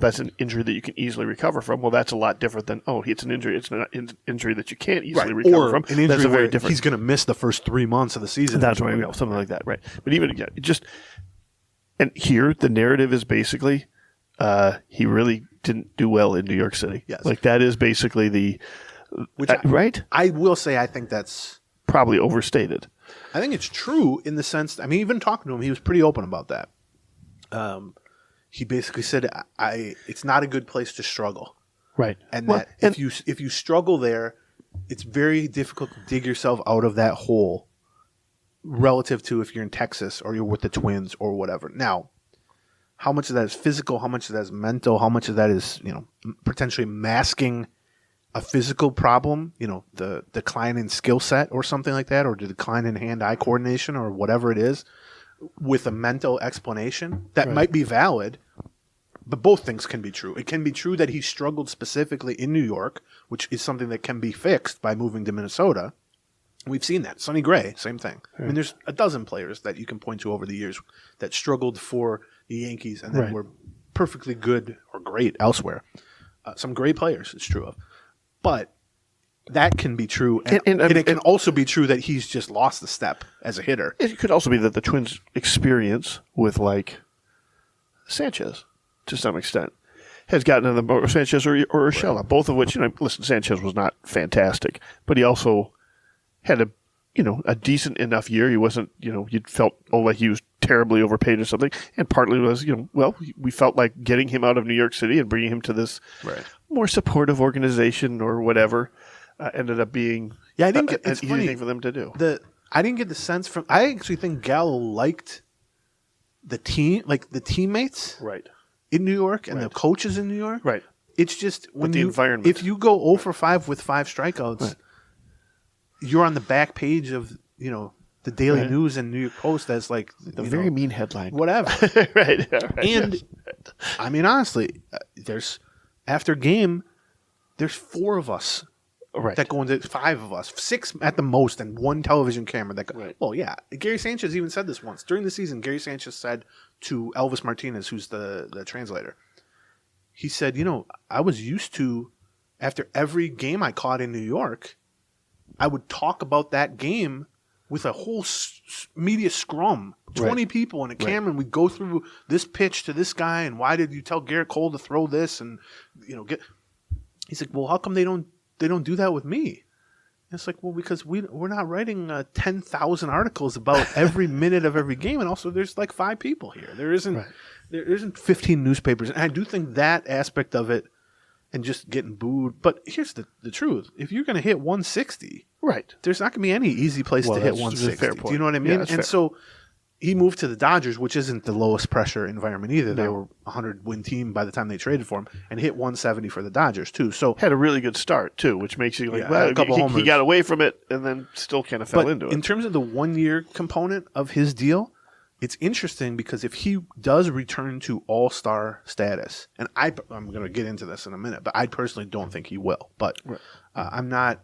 that's an injury that you can easily recover from. Well, that's a lot different than, it's an injury. It's an injury that you can't easily recover from. An injury that's a very where different. he's going to miss the first 3 months of the season. That's right, something like that, right? But even again, and here the narrative is basically, he really didn't do well in New York City. Yes, like that is basically the. Which right? I will say I think that's probably overstated. I think it's true in the sense, even talking to him, he was pretty open about that. He basically said, it's not a good place to struggle. Right. And if you struggle there, it's very difficult to dig yourself out of that hole relative to if you're in Texas or you're with the Twins or whatever. Now, how much of that is physical, how much of that is mental, how much of that is, potentially masking a physical problem, the decline in skill set or something like that, or the decline in hand-eye coordination or whatever it is, with a mental explanation that might be valid, but both things can be true. It can be true that he struggled specifically in New York, which is something that can be fixed by moving to Minnesota. We've seen that. Sonny Gray, same thing. Right. There's a dozen players that you can point to over the years that struggled for the Yankees and then were perfectly good or great elsewhere. Some great players, it's true of. But that can be true, and it can also be true that he's just lost a step as a hitter. It could also be that the Twins' experience with, Sanchez, to some extent, has gotten to the Sanchez or Urshela, both of which, listen, Sanchez was not fantastic, but he also had a decent enough year. He wasn't, you felt like he was terribly overpaid or something, and partly was, we felt like getting him out of New York City and bringing him to this more supportive organization or whatever ended up being I didn't get, it's an funny, easy thing for them to do. I didn't get the sense from. I actually think Gallo liked the team, the teammates, in New York and the coaches in New York. Right. It's just when the environment. If you go 0 for 5 with 5 strikeouts, you're on the back page of the Daily News and New York Post as the very mean headline. Whatever. Right. And honestly, there's after game, there's 4 of us that go into 5 of us, 6 at the most, and 1 television camera that go. Right. Well, yeah. Gary Sanchez even said this once during the season. Gary Sanchez said to Elvis Martinez, who's the translator, he said, I was used to after every game I caught in New York, I would talk about that game with a whole media scrum, 20 people and a camera, and we'd go through this pitch to this guy, and why did you tell Garrett Cole to throw this, and He's like, well, how come they don't do that with me? And it's like, well, because we're not writing 10,000 articles about every minute of every game, and also there's 5 people here. There isn't 15 newspapers, and I do think that aspect of it. And just getting booed. But here's the truth. If you're going to hit 160, there's not going to be any easy place to hit 160. Fair point. Do you know what I mean? Yeah, and so he moved to the Dodgers, which isn't the lowest pressure environment either. No. They were a 100-win team by the time they traded for him, and hit 170 for the Dodgers, too. So had a really good start, too, which makes you a couple homers. He got away from it and then still kind of fell into it. In terms of the 1-year component of his deal, it's interesting because if he does return to all-star status, and I'm going to get into this in a minute, but I personally don't think he will. But I'm not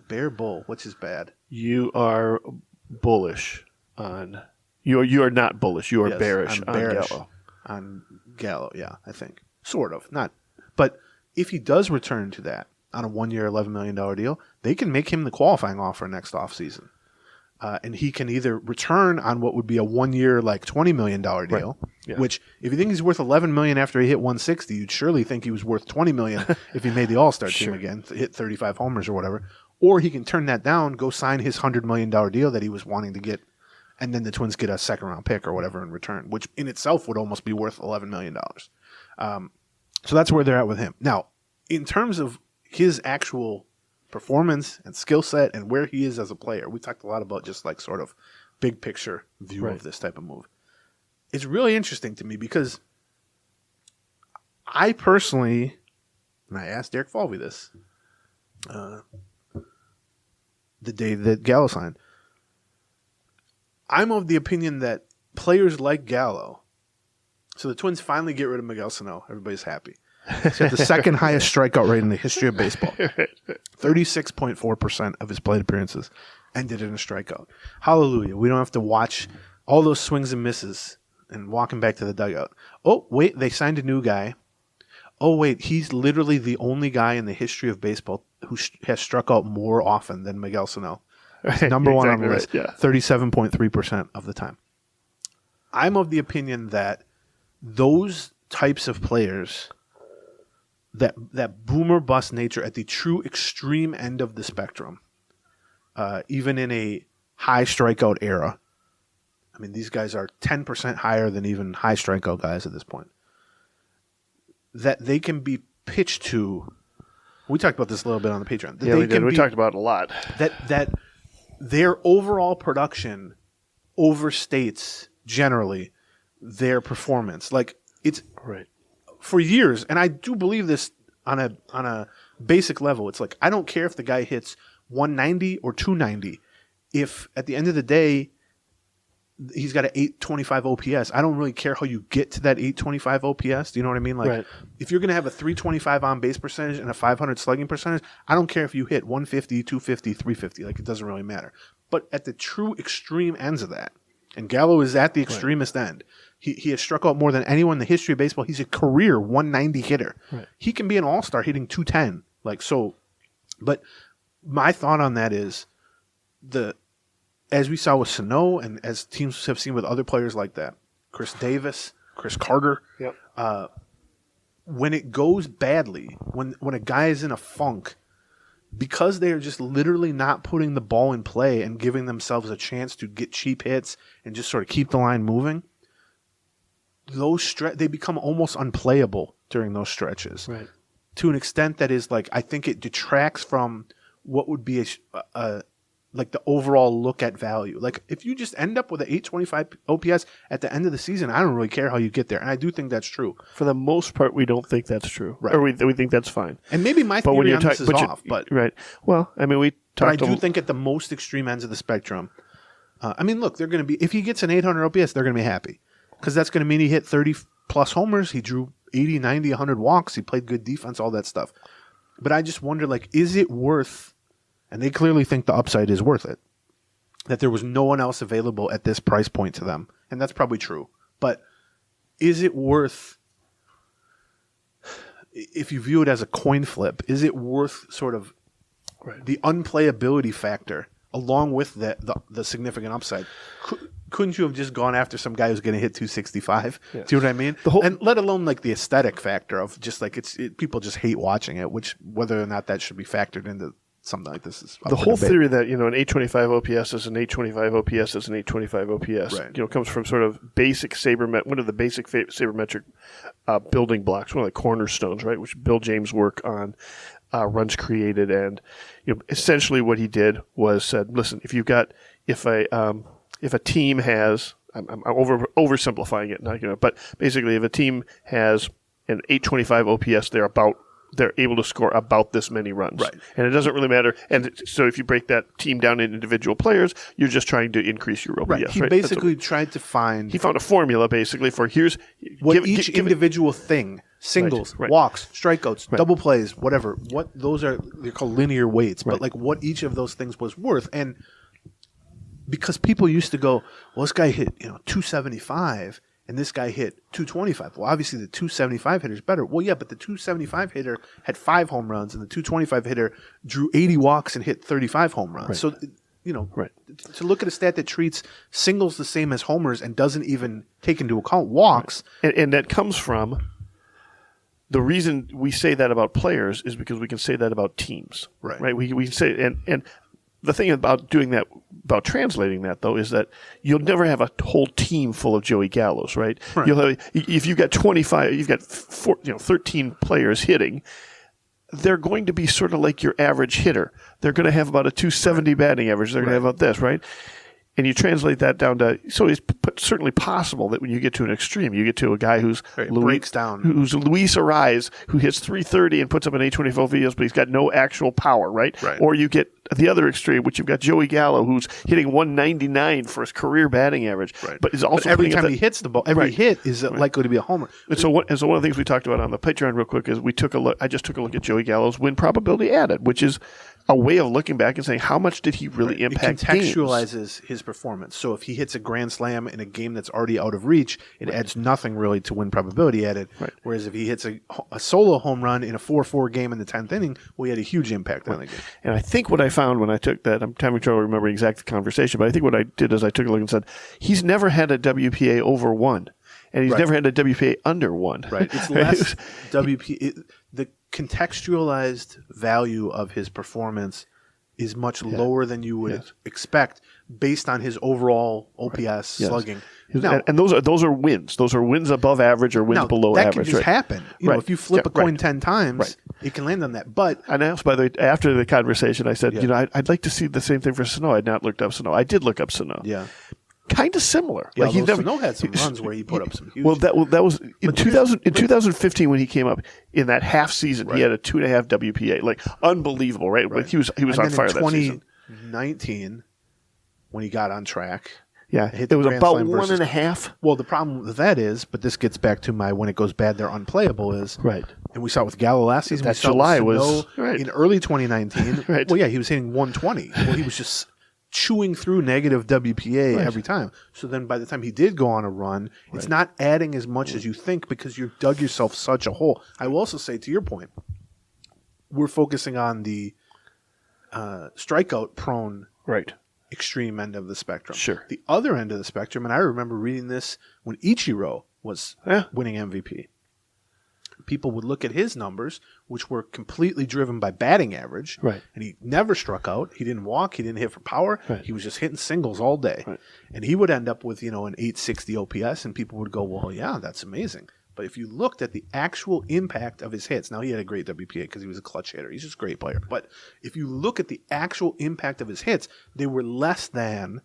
bear bull. What's his bad? You are bullish on you are not bullish. You are bearish on Gallo. On Gallo, yeah, I think sort of not. But if he does return to that on a 1-year, $11 million deal, they can make him the qualifying offer next offseason. And he can either return on what would be a 1-year, $20 million deal, which if you think he's worth $11 million after he hit 160, you'd surely think he was worth $20 million if he made the All-Star team again, hit 35 homers or whatever. Or he can turn that down, go sign his $100 million deal that he was wanting to get, and then the Twins get a second-round pick or whatever in return, which in itself would almost be worth $11 million. So that's where they're at with him. Now, in terms of his actual performance and skill set and where he is as a player. We talked a lot about just like sort of big picture view of this type of move. It's really interesting to me because I personally, and I asked Derek Falvey this the day that Gallo signed, I'm of the opinion that players like Gallo, so the Twins finally get rid of Miguel Sano. Everybody's happy. He's got the second highest strikeout rate in the history of baseball. 36.4% of his plate appearances ended in a strikeout. Hallelujah. We don't have to watch all those swings and misses and walking back to the dugout. Oh, wait, they signed a new guy. Oh, wait, he's literally the only guy in the history of baseball who has struck out more often than Miguel Sano. Number one on the list, 37.3% of the time. I'm of the opinion that those types of players, that boomer bust nature at the true extreme end of the spectrum, even in a high strikeout era, I mean, these guys are 10% higher than even high strikeout guys at this point, that they can be pitched to. We talked about this a little bit on the Patreon. Yeah, we did. We talked about it a lot. That their overall production overstates generally their performance. Like it's right for years, and I do believe this on a basic level. It's like I don't care if the guy hits 190 or 290. If at the end of the day he's got an 825 OPS, I don't really care how you get to that 825 OPS. Do you know what I mean? Like if you're going to have a 325 on base percentage and a 500 slugging percentage, I don't care if you hit 150, 250, 350. Like it doesn't really matter. But at the true extreme ends of that, and Gallo is at the extremist end. He has struck out more than anyone in the history of baseball. He's a career 190 hitter. Right. He can be an all-star hitting 210. Like so, but my thought on that is as we saw with Sano and as teams have seen with other players like that, Chris Davis, Chris Carter, when it goes badly, when a guy is in a funk, because they are just literally not putting the ball in play and giving themselves a chance to get cheap hits and just sort of keep the line moving, they become almost unplayable during those stretches. Right. To an extent that is like, I think it detracts from what would be like the overall look at value. Like if you just end up with an 825 OPS at the end of the season, I don't really care how you get there. And I do think that's true. For the most part, we don't think that's true. Right. Or we think that's fine. And maybe my theory on this is off. But right. Well, I mean, but I do think at the most extreme ends of the spectrum, I mean, look, they're going to be, if he gets an 800 OPS, they're going to be happy. Because that's going to mean he hit 30-plus homers. He drew 80, 90, 100 walks. He played good defense, all that stuff. But I just wonder, like, is it worth... And they clearly think the upside is worth it. That there was no one else available at this price point to them. And that's probably true. But is it worth, if you view it as a coin flip, is it worth sort of the unplayability factor along with the significant upside? Couldn't you have just gone after some guy who's going to hit 265? Yes. Do you know what I mean? And let alone like the aesthetic factor of just like people just hate watching it, which whether or not that should be factored into something like this is the whole theory that an 825 OPS is an 825 OPS is an 825 OPS. Comes from sort of basic one of the basic sabermetric building blocks, one of the cornerstones, right? Which Bill James' work on runs created, and essentially what he did was said, listen, if a team has, I'm oversimplifying it, but basically if a team has an 825 OPS, they're able to score about this many runs. Right. And it doesn't really matter. And so if you break that team down into individual players, you're just trying to increase your OPS. Right. He basically tried to find... He found a formula, basically, for each individual thing, singles, walks, strikeouts, double plays, whatever, they're called linear weights, but like what each of those things was worth. And because people used to go, well, this guy hit 275, and this guy hit 225. Well, obviously the 275 hitter is better. Well, yeah, but the 275 hitter had 5 home runs, and the 225 hitter drew 80 walks and hit 35 home runs. Right. So, to look at a stat that treats singles the same as homers and doesn't even take into account walks. Right. And that comes from the reason we say that about players is because we can say that about teams. Right. We can say, and the thing about doing that, about translating that, though, is that you'll never have a whole team full of Joey Gallos, right? You'll have, if you've got 25, you've got 13 players hitting, they're going to be sort of like your average hitter. They're going to have about a 270 batting average. They're going to have about this, right? And you translate that down to, so it's certainly possible that when you get to an extreme, you get to a guy who's breaks down, who's Luis Ariz, who hits 330 and puts up an 824 VOs, but he's got no actual power, right? Or you get the other extreme, which you've got Joey Gallo, who's hitting 199 for his career batting average, but is also every time he hits the ball, every hit is likely to be a homer. And so, one of the things we talked about on the Patreon real quick is we took a look. I just took a look at Joey Gallo's win probability added, which is a way of looking back and saying how much did he really impact It contextualizes his performance. So if he hits a grand slam in a game that's already out of reach, it adds nothing really to win probability added. Whereas if he hits a solo home run in a 4-4 game in the 10th inning, well, he had a huge impact on the game. And I think what I found when I took that, I'm having trouble remembering exact conversation, but I think what I did is I took a look and said, he's never had a WPA over 1. And he's never had a WPA under 1. It's less WPA. The contextualized value of his performance is much lower than you would expect based on his overall OPS slugging. Now, and those are wins. Those are wins above average or wins below that average. That can just happen. You know, if you flip a coin 10 times, it can land on that. But and I also, by the way, after the conversation, I said, I'd like to see the same thing for Sano. I'd not looked up Sano. I did look up Sano. Yeah. Kind of similar. Yeah, like Sano had some runs where he put up some huge. Well, that was in 2015 when he came up in that half season. He had a 2.5 WPA, like unbelievable, right? But he was on fire that season. 2019, when he got on track, it was about 1.5. Well, the problem with that is, but this gets back to my when it goes bad, they're unplayable. Is and we saw it with Gallo last season. That July was in early 2019. Well, yeah, he was hitting 120. Well, he was just chewing through negative WPA every time. So then by the time he did go on a run, it's not adding as much as you think because you've dug yourself such a hole. I will also say, to your point, we're focusing on the strikeout-prone extreme end of the spectrum. Sure. The other end of the spectrum, and I remember reading this when Ichiro was winning MVP. People would look at his numbers, which were completely driven by batting average. And he never struck out. He didn't walk. He didn't hit for power. He was just hitting singles all day. And he would end up with, an 860 OPS, and people would go, well, yeah, that's amazing. But if you looked at the actual impact of his hits, now he had a great WPA because he was a clutch hitter. He's just a great player. But if you look at the actual impact of his hits, they were less than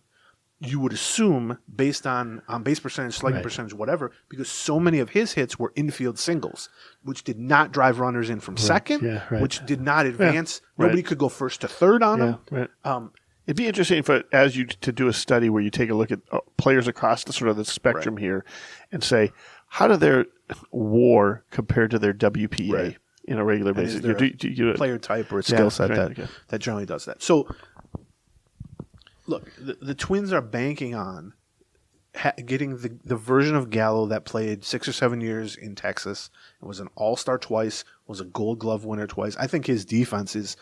you would assume based on base percentage, slugging percentage, whatever, because so many of his hits were infield singles, which did not drive runners in from second, which did not advance. Nobody could go first to third on him. It'd be interesting to do a study where you take a look at players across the sort of the spectrum here and say, how do their WAR compare to their WPA in a regular basis? Do player type or a skill set that generally does that. So, look, the Twins are banking on getting the version of Gallo that played 6 or 7 years in Texas and was an all-star twice, was a Gold Glove winner twice. I think his defense is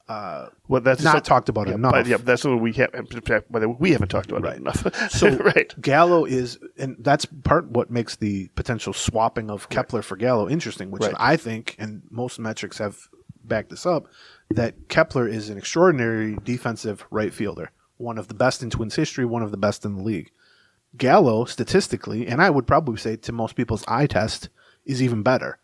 that's not talked about enough. But that's what we haven't talked about it enough. So Gallo is, and that's what makes the potential swapping of Kepler for Gallo interesting, which I think, and most metrics have backed this up, that Kepler is an extraordinary defensive right fielder. One of the best in Twins history, one of the best in the league. Gallo, statistically, and I would probably say to most people's eye test, is even better.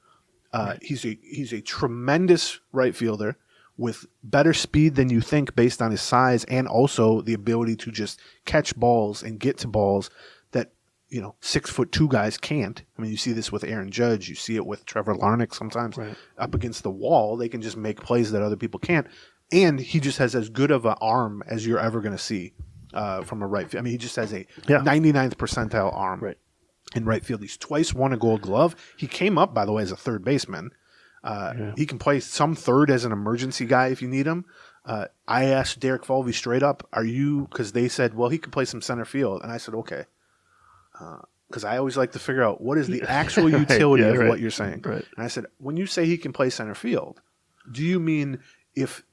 He's a tremendous right fielder with better speed than you think based on his size and also the ability to just catch balls and get to balls that 6'2" guys can't. I mean, you see this with Aaron Judge. You see it with Trevor Larnach sometimes. Up against the wall, they can just make plays that other people can't. And he just has as good of an arm as you're ever going to see from a right field. I mean, he just has a 99th percentile arm in right field. He's twice won a Gold Glove. He came up, by the way, as a third baseman. He can play some third as an emergency guy if you need him. I asked Derek Falvey straight up, because they said, well, he could play some center field. And I said, okay. Because I always like to figure out what is the actual utility of what you're saying. And I said, when you say he can play center field, do you mean if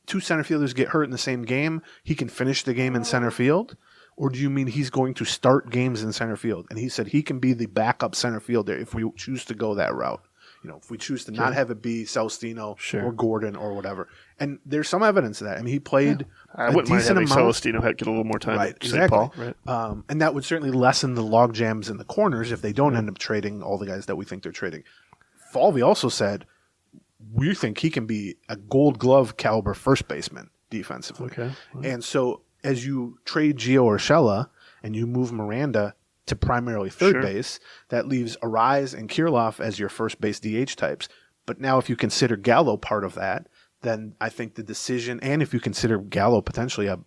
two center fielders get hurt in the same game, he can finish the game in center field? Or do you mean he's going to start games in center field? And he said he can be the backup center fielder if we choose to go that route. If we choose to not have it be Celestino or Gordon or whatever. And there's some evidence of that. I mean, he played I wouldn't mind having Celestino get a little more time at St. Paul. And that would certainly lessen the log jams in the corners if they don't end up trading all the guys that we think they're trading. Falvey also said, we think he can be a Gold Glove caliber first baseman defensively. Okay. And so as you trade Gio Urshela and you move Miranda to primarily third base, that leaves Arise and Kirilloff as your first base DH types. But now if you consider Gallo part of that, then I think the decision, and if you consider Gallo potentially a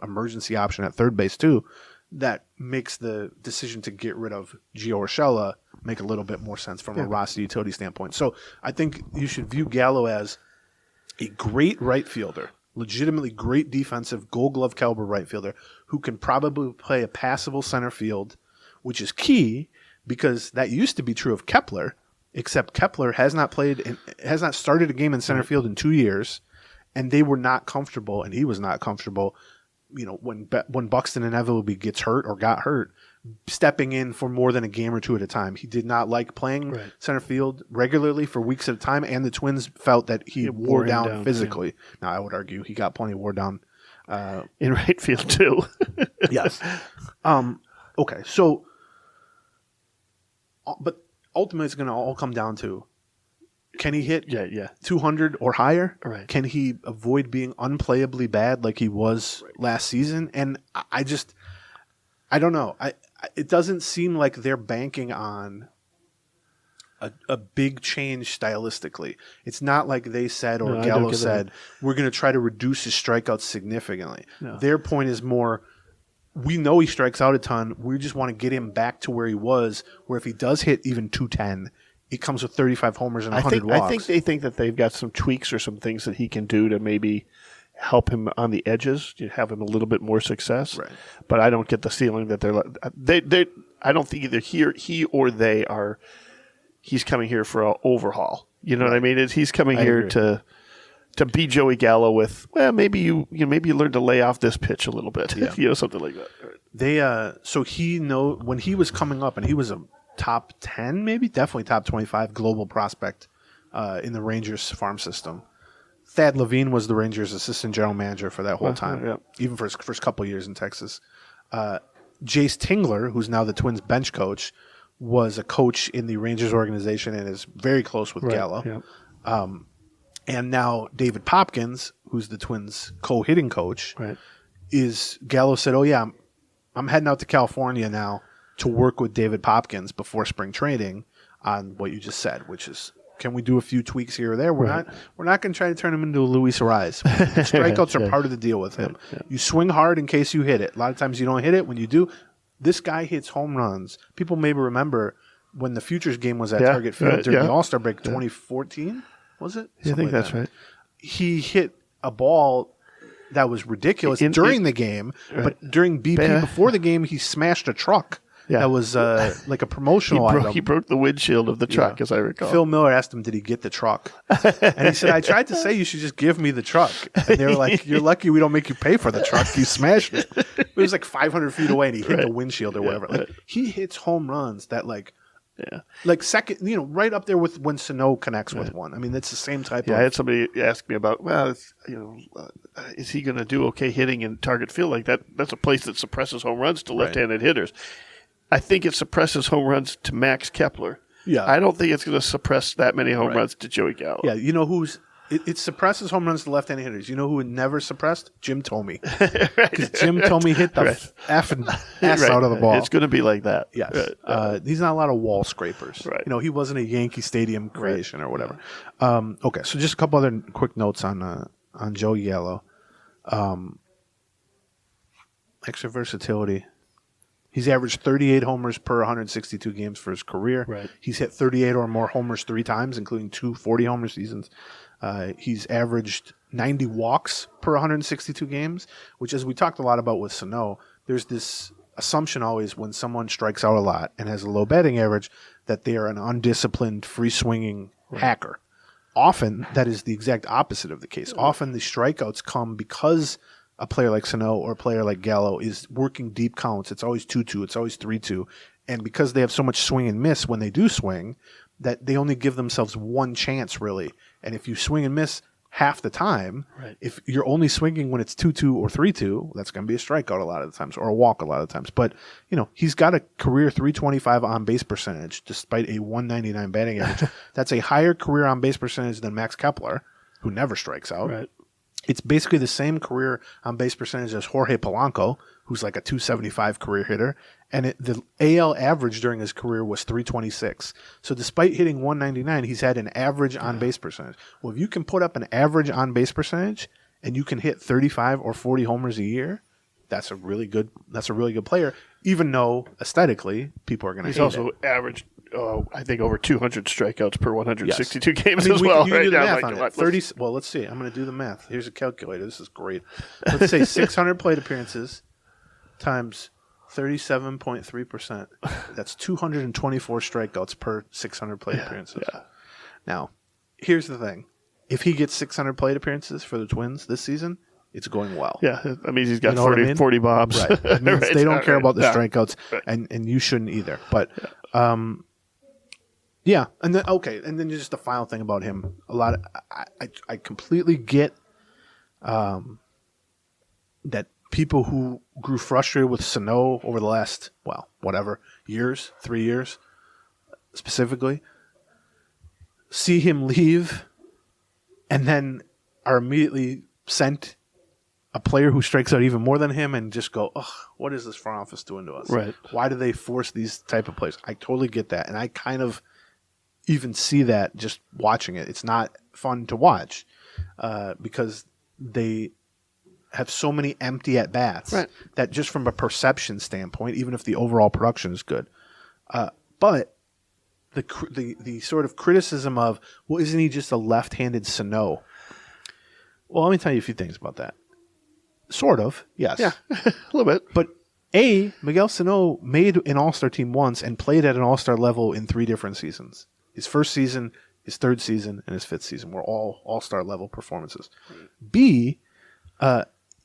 emergency option at third base too, that makes the decision to get rid of Gio Urshela make a little bit more sense from a roster utility standpoint. So I think you should view Gallo as a great right fielder, legitimately great defensive Gold Glove caliber right fielder who can probably play a passable center field, which is key because that used to be true of Kepler, except Kepler has not started a game in center field in 2 years, and they were not comfortable, and he was not comfortable. When Buxton inevitably gets hurt or got hurt, stepping in for more than a game or two at a time. He did not like playing center field regularly for weeks at a time, and the Twins felt that he wore down physically. Yeah. Now, I would argue he got plenty wore down in right field too. Yes. Okay, so, but ultimately it's going to all come down to, can he hit 200 or higher? Right. Can he avoid being unplayably bad like he was last season? And I don't know. It doesn't seem like they're banking on a big change stylistically. It's not like they said or Gallo said, we're going to try to reduce his strikeouts significantly. No. Their point is more, we know he strikes out a ton. We just want to get him back to where he was, where if he does hit even 210, it comes with 35 homers and 100 walks. I think they think that they've got some tweaks or some things that he can do to maybe help him on the edges, to have him a little bit more success. Right. But I don't get the feeling that they I don't think either he or they are. He's coming here for an overhaul. You know what I mean? He's coming here to be Joey Gallo with, well, maybe you learn to lay off this pitch a little bit, something like that. They so when he was coming up, and he was a top 10, maybe definitely top 25 global prospect in the Rangers farm system. Thad Levine was the Rangers assistant general manager for that whole time, even for his first couple of years in Texas. Jace Tingler, who's now the Twins bench coach, was a coach in the Rangers organization and is very close with Gallo. Yeah. And now David Popkins, who's the Twins co-hitting coach, Gallo said, "Oh yeah, I'm heading out to California now to work with David Popkins before spring training on what you just said, which is, can we do a few tweaks here or there? We're not going to try to turn him into a Luis Ariz. Strikeouts are part of the deal with him. You swing hard in case you hit it. A lot of times you don't hit it. When you do, this guy hits home runs. People maybe remember when the Futures game was at Target Field during the All-Star break, 2014, was it? I think that's right. He hit a ball that was ridiculous during the game, but during BP before the game, he smashed a truck. Yeah. That was like a promotional item. He broke the windshield of the truck, as I recall. Phil Miller asked him, did he get the truck? And he said, I tried to say you should just give me the truck. And they were like, you're lucky we don't make you pay for the truck. You smashed it. It was like 500 feet away, and he hit the windshield or whatever. Like, he hits home runs that like second, right up there with when Sano connects with one. I mean, it's the same type of... I had somebody ask me about, is he going to do okay hitting in Target Field like that? That's a place that suppresses home runs to left-handed hitters. I think it suppresses home runs to Max Kepler. Yeah. I don't think it's going to suppress that many home runs to Joey Gallo. Yeah, it suppresses home runs to left-handed hitters. You know who it never suppressed? Jim Thome. Because Jim Thome hit the effing ass out of the ball. It's going to be like that. Yes. He's not a lot of wall scrapers. Right. He wasn't a Yankee Stadium creation or whatever. Okay, so just a couple other quick notes on Joey Gallo. Extra versatility. He's averaged 38 homers per 162 games for his career. Right. He's hit 38 or more homers 3 times, including 2 40-homer seasons. He's averaged 90 walks per 162 games, which, as we talked a lot about with Sano, there's this assumption always when someone strikes out a lot and has a low batting average that they are an undisciplined, free-swinging hacker. Often, that is the exact opposite of the case. Often, the strikeouts come because a player like Sano or a player like Gallo is working deep counts. It's always 2-2. It's always 3-2. And because they have so much swing and miss when they do swing, that they only give themselves one chance, really. And if you swing and miss half the time. Right. If you're only swinging when it's 2-2 or 3-2, that's going to be a strikeout a lot of the times, or a walk a lot of the times. But, he's got a career 325 on-base percentage, despite a 199 batting average. That's a higher career on-base percentage than Max Kepler, who never strikes out. Right. It's basically the same career on-base percentage as Jorge Polanco, who's like a 275 career hitter. And the AL average during his career was 326. So despite hitting 199, he's had an average on-base percentage. Well, if you can put up an average on-base percentage and you can hit 35 or 40 homers a year, that's a really good player, even though aesthetically people are going to hate it. He's also averaged, I think, over 200 strikeouts per 162 games as You well. can do the math on it. Well, let's see. I'm going to do the math. Here's a calculator. This is great. Let's say 600 plate appearances times 37.3%. That's 224 strikeouts per 600 plate appearances. Yeah. Now, here's the thing. If he gets 600 plate appearances for the Twins this season, it's going well. Yeah, that means he's got 40 bombs. Right. It means Right. they don't care about the strikeouts, Right. and you shouldn't either. But, yeah. And then just the final thing about him. I completely get that people who grew frustrated with Sano over the last, 3 years specifically, see him leave and then are immediately sent a player who strikes out even more than him and just go, ugh, what is this front office doing to us? Right. Why do they force these type of plays? I totally get that. And I kind of even see that just watching it. It's not fun to watch because they have so many empty at-bats that just from a perception standpoint, even if the overall production is good. But the sort of criticism of, well, isn't he just a left-handed Sano? Well, let me tell you a few things about that. Sort of, yes. Yeah, a little bit. But Miguel Sano made an All-Star team once and played at an All-Star level in 3 different seasons. His first season, his third season, and his fifth season were all All-Star level performances. B,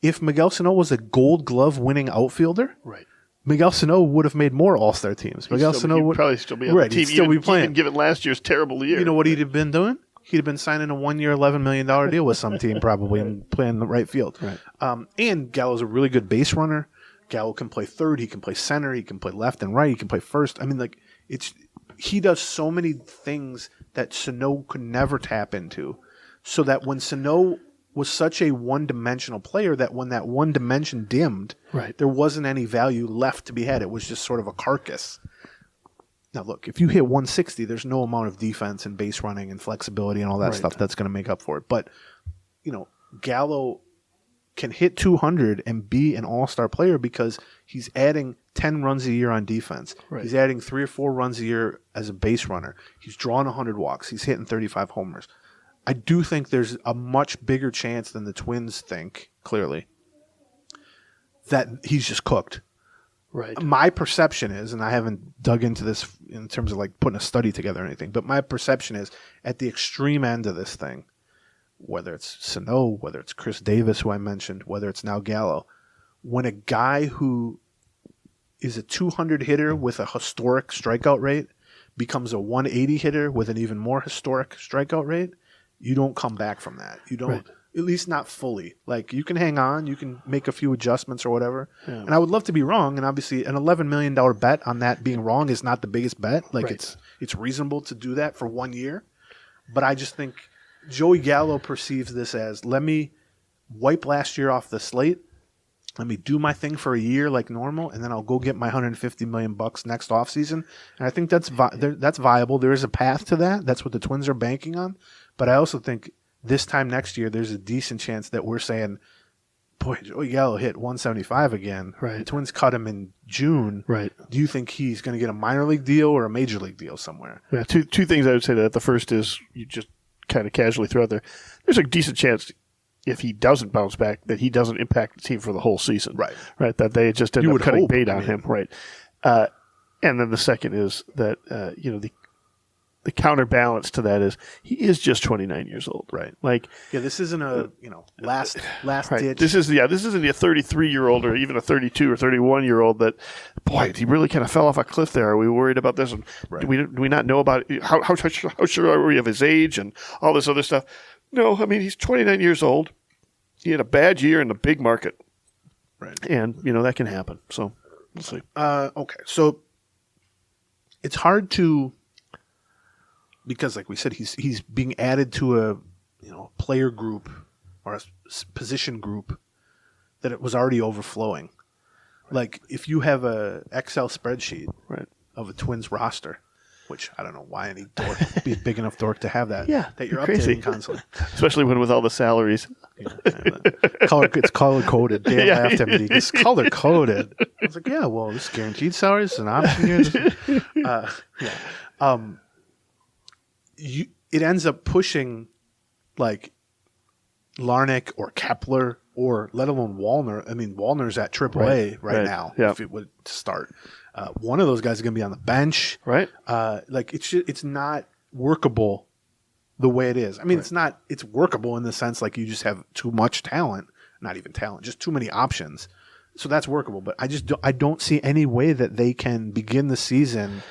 if Miguel Sano was a Gold Glove winning outfielder, Right. Miguel Sano would have made more All-Star teams. Miguel Sano would probably still be on the team. He'd still be playing. Even given last year's terrible year. You know what he'd have been doing? He'd have been signing a 1-year, $11 million deal with some team probably and playing the right field. Right. And Gallo's a really good base runner. Gallo can play third. He can play center. He can play left and right. He can play first. I mean, he does so many things that Sano could never tap into. So that when Sano was such a one-dimensional player that when that one dimension dimmed, there wasn't any value left to be had. It was just sort of a carcass. Now, look, if you hit 160, there's no amount of defense and base running and flexibility and all that stuff that's going to make up for it. But, Gallo can hit 200 and be an all-star player because he's adding 10 runs a year on defense. Right. He's adding 3 or 4 runs a year as a base runner. He's drawn 100 walks. He's hitting 35 homers. I do think there's a much bigger chance than the Twins think, clearly, that he's just cooked. Right. My perception is, and I haven't dug into this in terms of like putting a study together or anything, but my perception is at the extreme end of this thing, whether it's Sano, whether it's Chris Davis, who I mentioned, whether it's now Gallo, when a guy who is a 200 hitter with a historic strikeout rate becomes a 180 hitter with an even more historic strikeout rate, you don't come back from that. You don't, at least not fully. Like, you can hang on, you can make a few adjustments or whatever. Yeah. And I would love to be wrong, and obviously an $11 million bet on that being wrong is not the biggest bet. Like, it's reasonable to do that for 1 year. But I just think Joey Gallo perceives this as, let me wipe last year off the slate, let me do my thing for a year like normal, and then I'll go get my $150 million next offseason. And I think that's viable. There is a path to that. That's what the Twins are banking on. But I also think this time next year, there's a decent chance that we're saying, boy, Joey Gallo hit 175 again. Right. The Twins cut him in June. Right. Do you think he's going to get a minor league deal or a major league deal somewhere? Yeah, two things I would say to that. The first is, you just kind of casually throw out there, there's a decent chance if he doesn't bounce back that he doesn't impact the team for the whole season. Right. Right. That they just end up cutting bait on him. him. Right. And then the second is that, the counterbalance to that is he is just 29 years old. Right. Like, yeah, this isn't a, last ditch. This isn't a 33-year-old or even a 32 or 31-year-old that, boy, he really kind of fell off a cliff there. Are we worried about this? And do we not know about it? How sure are we of his age and all this other stuff? No, I mean, he's 29 years old. He had a bad year in the big market. Right. And, that can happen. So, we'll see. Okay. So, it's hard to, because like we said, he's being added to a player group or a position group that it was already overflowing. Right. Like if you have a Excel spreadsheet of a Twins roster, which I don't know why any dork be a big enough dork to have that. Yeah, that you're crazy. Updating constantly, especially when with all the salaries. It's color coded. Dan laughed at me. It's color coded. I was like, yeah, well, this is guaranteed salaries, an option here. It ends up pushing like Larnach or Kepler or let alone Wallner. I mean, Wallner's at AAA right now. Yeah. If it would start, one of those guys is going to be on the bench. Right. Like it's not workable the way it is. I mean, it's workable in the sense like you just have too much talent, not even talent, just too many options. So that's workable. But I don't see any way that they can begin the season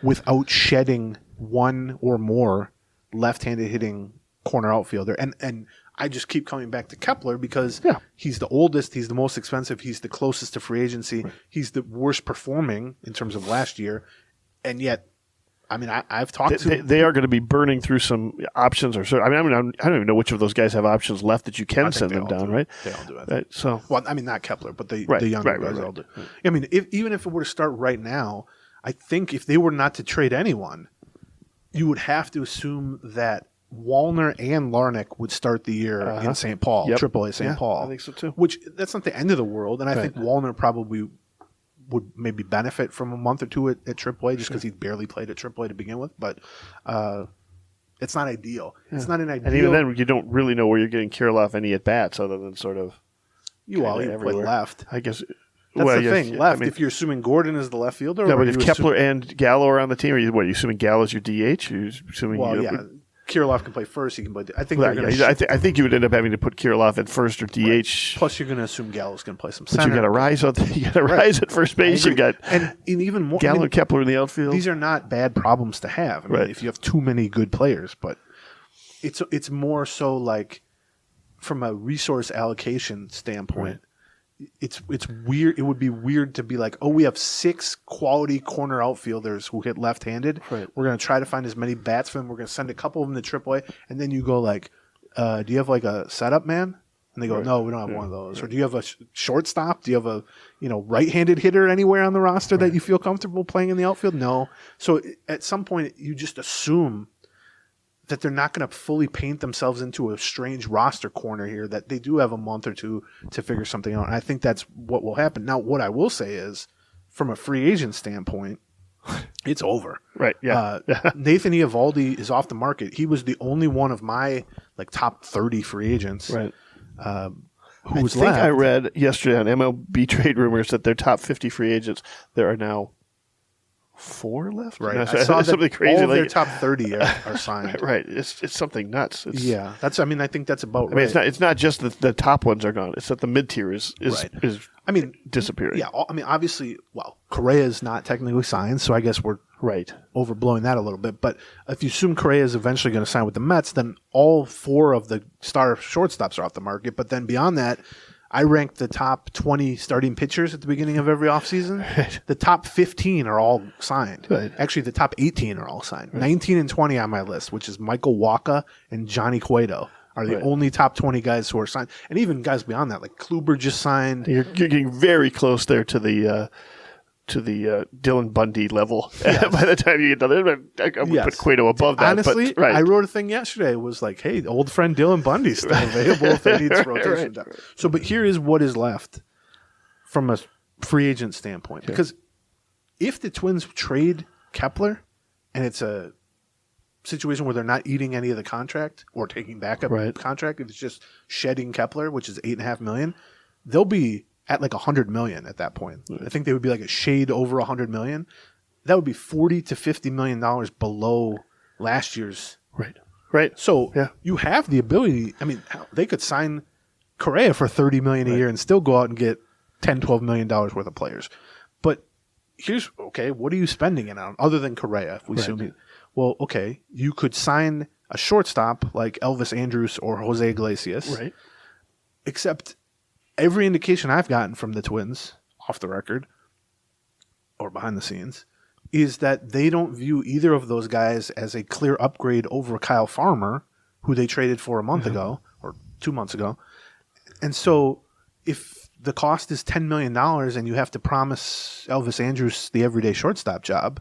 without shedding one or more left-handed hitting corner outfielder. And I just keep coming back to Kepler because he's the oldest, he's the most expensive, he's the closest to free agency, he's the worst performing in terms of last year, and yet, I mean, I've talked to they are going to be burning through some options, or so. I don't even know which of those guys have options left that you can send them down, right? They all do. Right, so, well, I mean, not Kepler, but the younger guys all do. Right. I mean, even if it were to start right now, I think if they were not to trade anyone, you would have to assume that Wallner and Larnach would start the year in St. Paul, AAA St. Paul. I think so too. Which that's not the end of the world, and I think Wallner probably would maybe benefit from a month or two at AAA just because he barely played at AAA to begin with. But it's not ideal. Yeah. It's not an ideal. And even then, you don't really know where you're getting Kirilloff any at bats other than sort of you play left. I guess. That's the thing. Left. I mean, if you're assuming Gordon is the left fielder, but if Kepler and Gallo are on the team, are you assuming Gallo's your DH? You're assuming Kirilloff can play first. He can play. I think. I think you would end up having to put Kirilloff at first or DH. Right. Plus, you're going to assume Gallo's going to play some center. But you got to rise up. You got to rise at first base. You got and even more Gallo and Kepler in the outfield. These are not bad problems to have. I mean, if you have too many good players, but it's more so like from a resource allocation standpoint. Right. It's weird. It would be weird to be like, oh, we have 6 quality corner outfielders who hit left-handed. Right. We're going to try to find as many bats for them. We're going to send a couple of them to AAA, and then you go like, do you have like a setup man? And they go, no, we don't have one of those. Or do you have a shortstop? Do you have a right-handed hitter anywhere on the roster that you feel comfortable playing in the outfield? No. So at some point, you just assume that they're not going to fully paint themselves into a strange roster corner here, that they do have a month or two to figure something out. And I think that's what will happen. Now, what I will say is, from a free agent standpoint, it's over. Right, yeah. Nathan Eovaldi is off the market. He was the only one of my top 30 free agents who was left. I read yesterday on MLB Trade Rumors that their top 50 free agents, there are now 4 left. Right, no, I saw something crazy. All of their top 30 are signed. Right, it's something nuts. That's. I mean, I think that's about. I mean, it's not just that the top ones are gone. It's that the mid tier is disappearing. Yeah, I mean, obviously, Correa is not technically signed, so I guess we're overblowing that a little bit. But if you assume Correa is eventually going to sign with the Mets, then all 4 of the star shortstops are off the market. But then beyond that, I ranked the top 20 starting pitchers at the beginning of every offseason. Right. The top 15 are all signed. Right. Actually, the top 18 are all signed. Right. 19 and 20 on my list, which is Michael Wacha and Johnny Cueto, are the only top 20 guys who are signed. And even guys beyond that, like Kluber just signed. You're getting very close there to the Dylan Bundy level. Yes. By the time you get to there, I would put Cueto above that. Honestly, but, I wrote a thing yesterday. It was like, hey, old friend Dylan Bundy's still available if they need rotation down. So, but here is what is left from a free agent standpoint. Yeah. Because if the Twins trade Kepler and it's a situation where they're not eating any of the contract or taking back a contract, if it's just shedding Kepler, which is $8.5 million, they'll be at like $100 million at that point. Right. I think they would be like a shade over $100 million. That would be $40 to $50 million below last year's. Right. So you have the ability. I mean, they could sign Correa for $30 million a year and still go out and get $10, $12 million worth of players. But what are you spending it on other than Correa? If we assume well, okay, you could sign a shortstop like Elvis Andrus or Jose Iglesias. Right. Except every indication I've gotten from the Twins, off the record or behind the scenes, is that they don't view either of those guys as a clear upgrade over Kyle Farmer, who they traded for a month ago or 2 months ago. And so if the cost is $10 million and you have to promise Elvis Andrus the everyday shortstop job,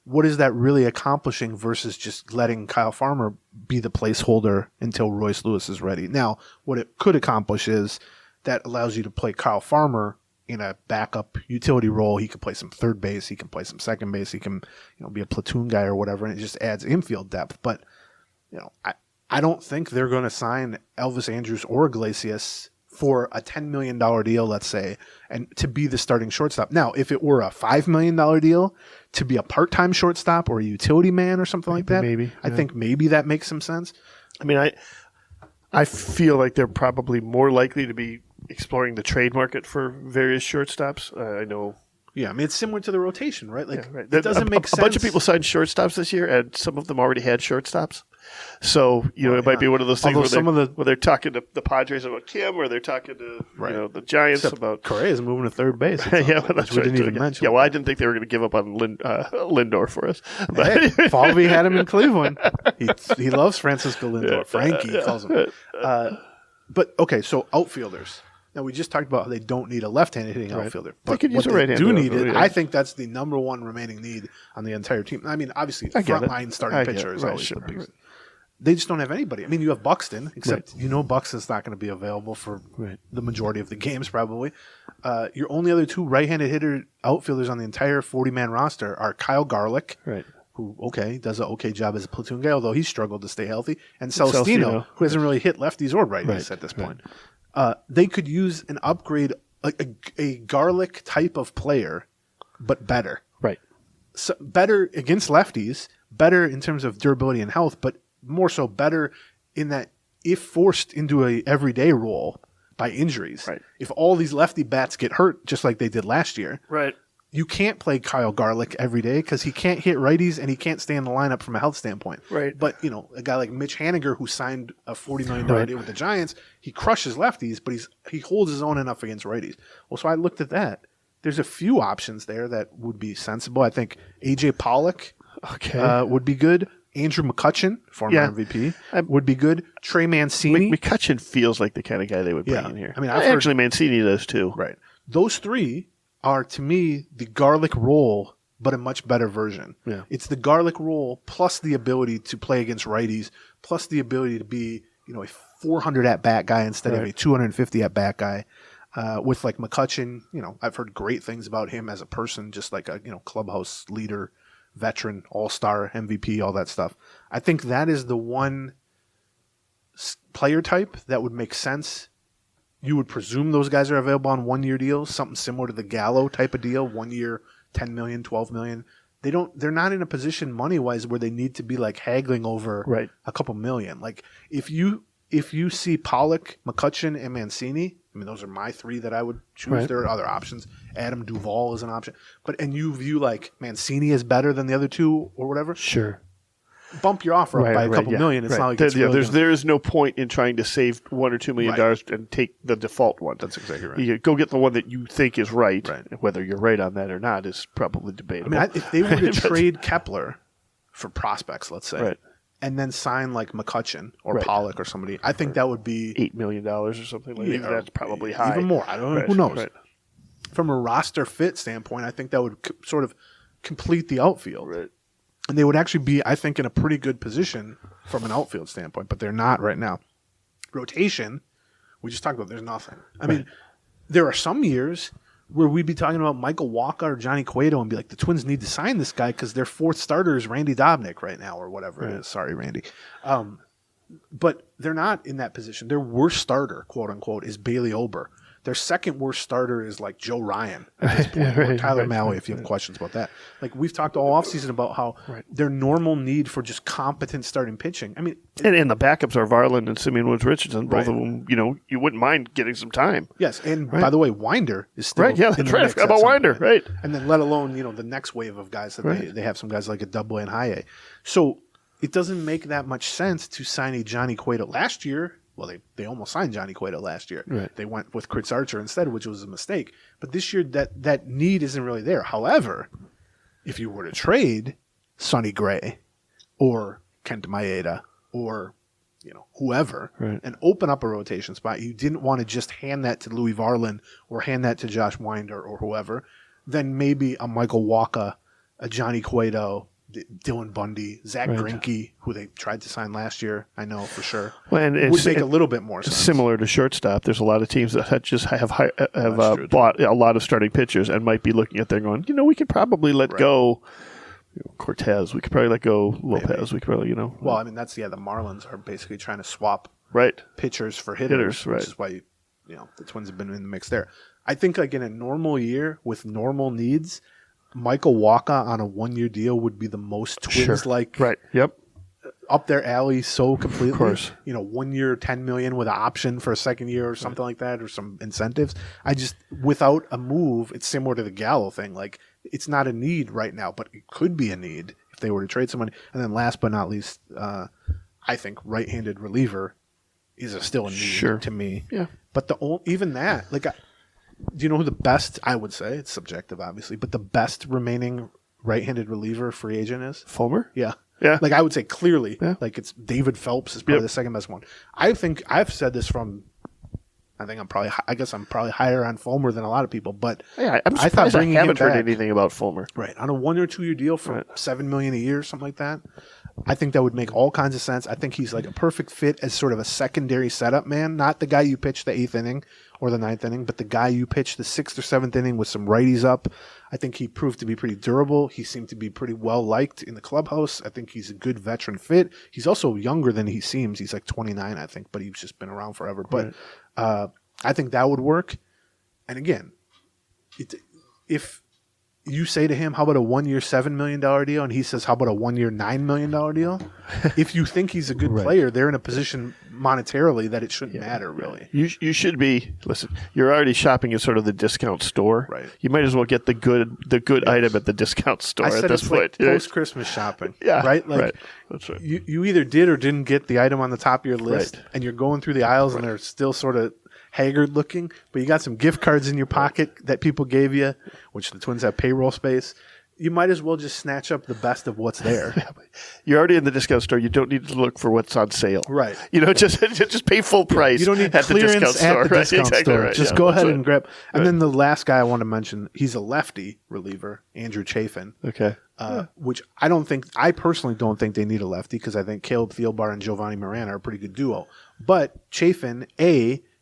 what is that really accomplishing versus just letting Kyle Farmer be the placeholder until Royce Lewis is ready? Now, what it could accomplish is that allows you to play Kyle Farmer in a backup utility role. He can play some third base. He can play some second base. He can, be a platoon guy or whatever, and it just adds infield depth. But, I don't think they're going to sign Elvis Andrus or Iglesias for a $10 million deal, let's say, and to be the starting shortstop. Now, if it were a $5 million deal to be a part-time shortstop or a utility man or something like that, maybe, I think maybe that makes some sense. I mean, I feel like they're probably more likely to be exploring the trade market for various shortstops. I know. Yeah, I mean, it's similar to the rotation, right? Like, right. It doesn't make sense. A bunch of people signed shortstops this year, and some of them already had shortstops. So, it might be one of those things where they're talking to the Padres about Kim, or they're talking to the Giants about Correa's moving to third base. Yeah, well, which we didn't even mention. Yeah, well, I didn't think they were going to give up on Lindor for us. But hey, Falvey had him in Cleveland. He loves Francisco Lindor. Frankie he calls him. But okay, so outfielders. Now, we just talked about how they don't need a left-handed hitting outfielder. But they could use what a right-handed do need outfielder, it. I think that's the number one remaining need on the entire team. I mean, obviously, frontline starting pitcher is always the biggest. They just don't have anybody. I mean, you have Buxton, except Buxton's not going to be available for the majority of the games probably. Your only other two right-handed hitter outfielders on the entire 40-man roster are Kyle Garlick, who, does an okay job as a platoon guy, although he's struggled to stay healthy, and Celestino, who hasn't really hit lefties or righties at this point. They could use an upgrade, like a Garlick type of player, but better. Right. So better against lefties, better in terms of durability and health, but more so better in that if forced into a everyday role by injuries, if all these lefty bats get hurt just like they did last year, you can't play Kyle Garlick every day because he can't hit righties and he can't stay in the lineup from a health standpoint. Right. But, a guy like Mitch Haniger, who signed a $40 million deal with the Giants, he crushes lefties, but he holds his own enough against righties. Well, so I looked at that. There's a few options there that would be sensible. I think A.J. Pollock would be good. Andrew McCutchen, former MVP, would be good. Trey Mancini. McCutchen feels like the kind of guy they would bring in here. I mean, actually, Mancini does too. Right. Those three are, to me, the Garlick role, but a much better version. Yeah. It's the Garlick role plus the ability to play against righties, plus the ability to be, a 400 at-bat guy instead of a 250 at-bat guy. With like McCutchen, I've heard great things about him as a person, just like a, clubhouse leader, veteran, all-star, MVP, all that stuff. I think that is the one player type that would make sense. You would presume those guys are available on one-year deals, something similar to the Gallo type of deal, 1 year, $10 million, $12 million. They're not in a position money-wise where they need to be like haggling over a couple million. Like if you see Pollock, McCutchen, and Mancini, I mean, those are my three that I would choose. There are other options. Adam Duvall is an option. And you view like Mancini is better than the other two or whatever. Sure. Bump your offer up by a couple million. It's not like it's there is no point in trying to save $1 or $2 million and take the default one. That's exactly right. You go get the one that you think is right. Whether you're right on that or not is probably debatable. I mean, if they were to trade Kepler for prospects, let's say, and then sign like McCutchen or Pollock or somebody, I think that would be $8 million or something like that. That's probably high. Even more. I don't know. Who knows? From a roster fit standpoint, I think that would sort of complete the outfield. Right. And they would actually be, I think, in a pretty good position from an outfield standpoint, but they're not right now. Rotation, we just talked about, there's nothing. I mean, there are some years where we'd be talking about Michael Wacha or Johnny Cueto and be like, the Twins need to sign this guy because their fourth starter is Randy Dobnak right now or whatever it is. Sorry, Randy. But they're not in that position. Their worst starter, quote unquote, is Bailey Ober. Their second worst starter is like Joe Ryan at this point, or Tyler Mahle, if you have questions about that. Like we've talked all offseason about how their normal need for just competent starting pitching. I mean, and the backups are Varland and Simeon Woods Richardson. Both of them, you wouldn't mind getting some time. Yes, and by the way, Winder is still Yeah, that's right. About Winder, And then let alone the next wave of guys that they have some guys like a Double A and High A. So it doesn't make that much sense to sign a Johnny Cueto last year. Well, they almost signed Johnny Cueto last year. Right. They went with Chris Archer instead, which was a mistake. But this year, that need isn't really there. However, if you were to trade Sonny Gray or Kent Maeda or whoever, right, and open up a rotation spot, you didn't want to just hand that to Louis Varland or hand that to Josh Winder or whoever, then maybe a Michael Wacha, a Johnny Cueto, Dylan Bundy, Zach Greinke, who they tried to sign last year, I know for sure, well, and would make a little bit more sense. Similar to shortstop, there's a lot of teams that just have bought a lot of starting pitchers and might be looking at there going, we could probably let go Cortez. We could probably let go Lopez. Maybe. We could probably, Well, I mean, the Marlins are basically trying to swap pitchers for hitters, which is why the Twins have been in the mix there. I think like in a normal year with normal needs, Michael Wacha on a 1-year deal would be the most Twins-like. Right. Yep. Up their alley so completely. Of course. 1 year, $10 million with an option for a second year or something like that, or some incentives. Without a move, it's similar to the Gallo thing. Like, it's not a need right now, but it could be a need if they were to trade somebody. And then last but not least, I think right-handed reliever is still a need to me. Yeah. But even that, do you know who the best, I would say, it's subjective obviously, but the best remaining right-handed reliever free agent is? Fulmer? Yeah. Yeah. I would say clearly, it's David Phelps is probably the second best one. I think I've said this from, I guess I'm probably higher on Fulmer than a lot of people, but I'm surprised I haven't heard anything about Fulmer. Right. On a 1 or 2 year deal for $7 million a year, something like that. I think that would make all kinds of sense. I think he's like a perfect fit as sort of a secondary setup man, not the guy you pitch the 8th inning or the 9th inning, but the guy you pitch the 6th or 7th inning with some righties up. I think he proved to be pretty durable. He seemed to be pretty well liked in the clubhouse. I think he's a good veteran fit. He's also younger than he seems. He's like 29, I think, but he's just been around forever. But I think that would work. And again, if you say to him, how about a 1 year, $7 million deal? And he says, how about a 1 year, $9 million deal? If you think he's a good player, they're in a position monetarily that it shouldn't matter, really. You should be, listen, you're already shopping at sort of the discount store. Right. You might as well get the good item at the discount store at this point. Like post-Christmas shopping. Right? That's right. You either did or didn't get the item on the top of your list, and you're going through the aisles and they're still sort of haggard looking, but you got some gift cards in your pocket that people gave you, which the Twins have payroll space. You might as well just snatch up the best of what's there. You're already in the discount store. You don't need to look for what's on sale. Right. Just pay full price. You don't need at clearance the discount store. at the discount store. Right. Just go ahead and grab. And then the last guy I want to mention, he's a lefty reliever, Andrew Chafin. Okay. Which I personally don't think they need a lefty because I think Caleb Thielbar and Giovanni Moran are a pretty good duo. But Chafin,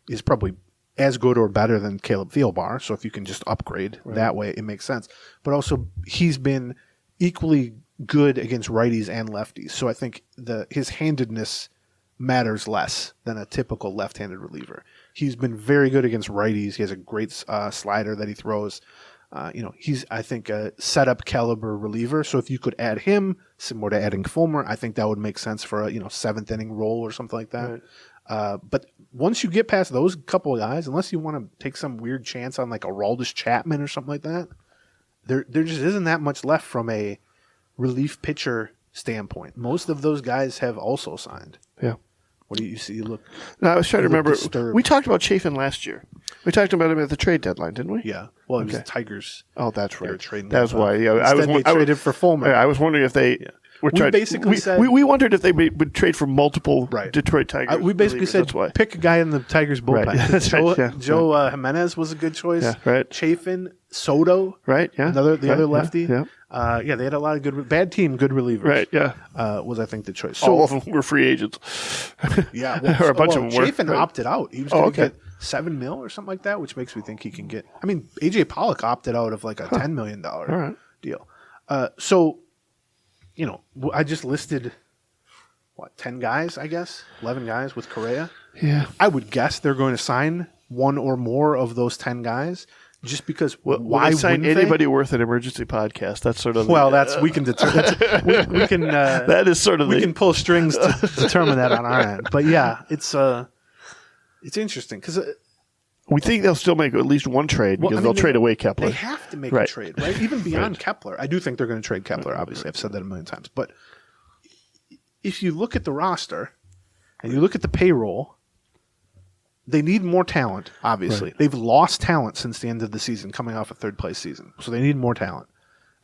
is probably as good or better than Caleb Thielbar. So if you can just upgrade that way, it makes sense. But also, he's been equally good against righties and lefties. So I think his handedness matters less than a typical left-handed reliever. He's been very good against righties. He has a great slider that he throws. He's, I think, a setup caliber reliever. So if you could add him, similar to adding Fulmer, I think that would make sense for a 7th inning role or something like that. Right. But once you get past those couple of guys, unless you want to take some weird chance on like a Aroldis Chapman or something like that, there just isn't that much left from a relief pitcher standpoint. Most of those guys have also signed. Yeah. What do you see? No, I was trying to remember. Disturbed. We talked about Chafin last year. We talked about him at the trade deadline, didn't we? Yeah. Well, it was the Tigers. Oh, that's right. Trading that's why. Yeah, they traded for Fulmer. I was wondering if they. Yeah. We wondered if they would trade for multiple Detroit Tigers. We basically said pick a guy in the Tigers bullpen. Right. Joe Jimenez was a good choice. Yeah, right. Chafin, Soto. Right. Yeah. The other lefty. Yeah. They had a lot of good bad team, good relievers. Right. Yeah. Was I think the choice. So, all of them were free agents. Yeah. Or a bunch of them were. Chafin opted out. He was going to get $7 million or something like that, which makes me think he can get. I mean, AJ Pollock opted out of like a $10 million deal. So. I just listed, 10 guys, I guess? 11 guys with Correa? Yeah. I would guess they're going to sign one or more of those 10 guys just because why sign wouldn't anybody worth an emergency podcast? That's sort of... Well, we can determine... we can... that is sort of... We can pull strings to determine that on our end. But yeah, it's interesting because... we think they'll still make at least one trade because they'll trade away Kepler. They have to make a trade, right? Even beyond Kepler. I do think they're going to trade Kepler, obviously. I've said that a million times. But if you look at the roster and you look at the payroll, they need more talent, obviously. Right. They've lost talent since the end of the season, coming off a third-place season. So they need more talent.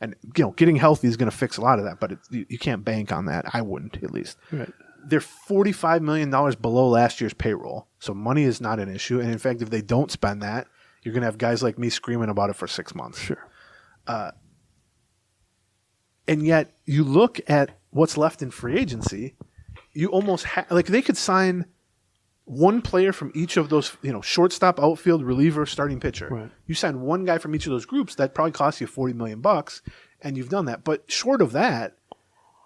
And, getting healthy is going to fix a lot of that, but you can't bank on that. I wouldn't, at least. Right. They're $45 million below last year's payroll, so money is not an issue. And, in fact, if they don't spend that, you're going to have guys like me screaming about it for 6 months. Sure. And yet, you look at what's left in free agency, you almost they could sign one player from each of those, shortstop, outfield, reliever, starting pitcher. Right. You sign one guy from each of those groups, that probably costs you $40 million, and you've done that. But short of that,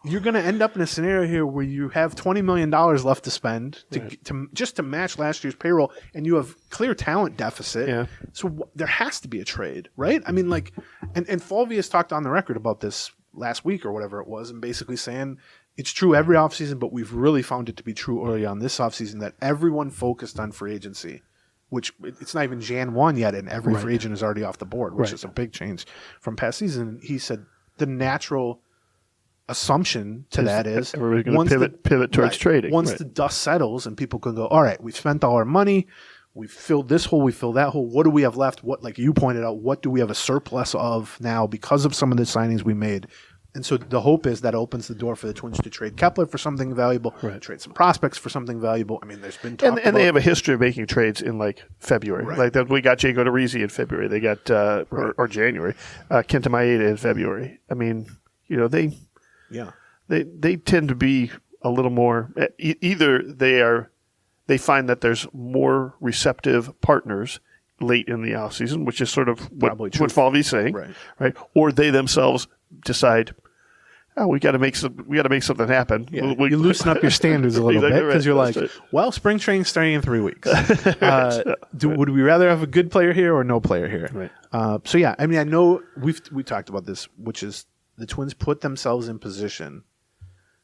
you're going to end up in a scenario here where you have $20 million left to spend to match last year's payroll, and you have clear talent deficit. Yeah. So there has to be a trade, right? I mean, and Fulvius talked on the record about this last week or whatever it was, and basically saying it's true every offseason, but we've really found it to be true early on this offseason that everyone focused on free agency, which it's not even Jan 1 yet, and every free agent is already off the board, which is a big change from past season. He said the natural assumption to that is everybody's going to pivot towards trading. Once the dust settles and people can go, all right, we've spent all our money, we've filled this hole, we filled that hole. What do we have left? What, like you pointed out, what do we have a surplus of now because of some of the signings we made? And so the hope is that opens the door for the Twins to trade Kepler for something valuable, trade some prospects for something valuable. I mean, there's been talk and they have a history of making trades in February. Right. Like that, we got Jago Rizzi in February. They got or January, Kenta Maeda in February. I mean, they tend to be a little more. Either they find that there's more receptive partners late in the offseason, which is sort of what Falvey's saying, right? Or they themselves decide, we got to make something happen. Yeah. You loosen up your standards a little bit because you're like, well, spring training's starting in 3 weeks. Would we rather have a good player here or no player here? Right. So yeah, I mean, I know we talked about this, which is the Twins put themselves in position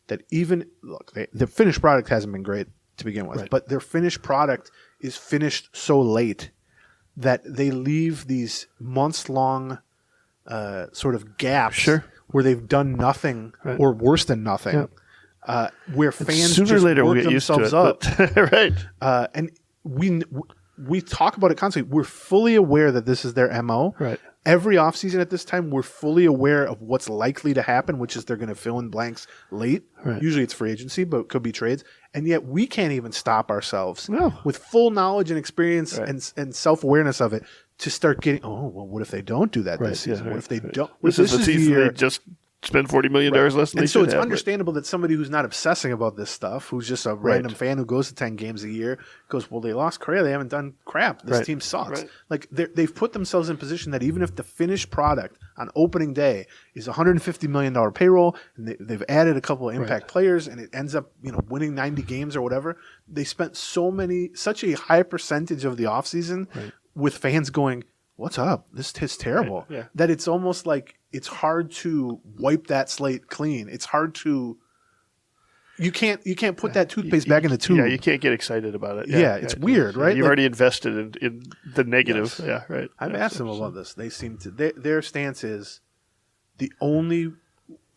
that the finished product hasn't been great to begin with, but their finished product is finished so late that they leave these months-long sort of gaps where they've done nothing or worse than nothing, where fans sooner or later work we'll get themselves used to it, up. right? And we talk about it constantly. We're fully aware that this is their MO. Right. Every offseason at this time, we're fully aware of what's likely to happen, which is they're going to fill in blanks late. Right. Usually it's free agency, but it could be trades. And yet we can't even stop ourselves with full knowledge and experience and self-awareness of it to start getting, what if they don't do that this season? What if they don't? This is the season they just spend $40 million less than they and so should it's have, understandable that somebody who's not obsessing about this stuff, who's just a random fan who goes to 10 games a year, goes, well, they lost Correa. They haven't done crap. This team sucks. Right. Like they've put themselves in position that even if the finished product on opening day is $150 million payroll, and they've added a couple of impact players, and it ends up winning 90 games or whatever, they spent such a high percentage of the offseason with fans going, what's up? This is terrible. Right. Yeah. That it's almost like it's hard to wipe that slate clean. It's hard to you can't put that toothpaste back in the tube. Yeah, you can't get excited about it. Yeah, it's weird, right? You've already invested in the negative. Yes. Yeah, right. I've asked them about this. They seem to their stance is the only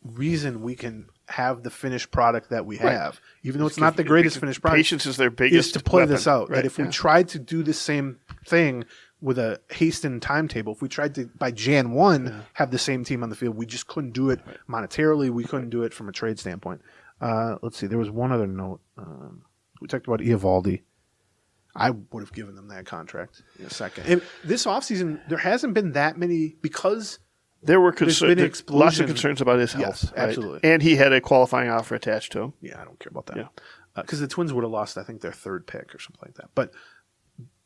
reason we can have the finished product that we have, even though it's not the greatest finished product. Patience is their biggest is to play weapon. this out. Right. That if we tried to do the same thing with a hastened timetable, if we tried to by Jan 1 have the same team on the field, we just couldn't do it monetarily. We couldn't do it from a trade standpoint. Let's see. There was one other note. We talked about Eovaldi. I would have given them that contract in a second. And this offseason, there hasn't been that many because there were lots of concerns about his health. Yes, absolutely. And he had a qualifying offer attached to him. Yeah, I don't care about that. Yeah. Because the Twins would have lost, I think, their third pick or something like that. But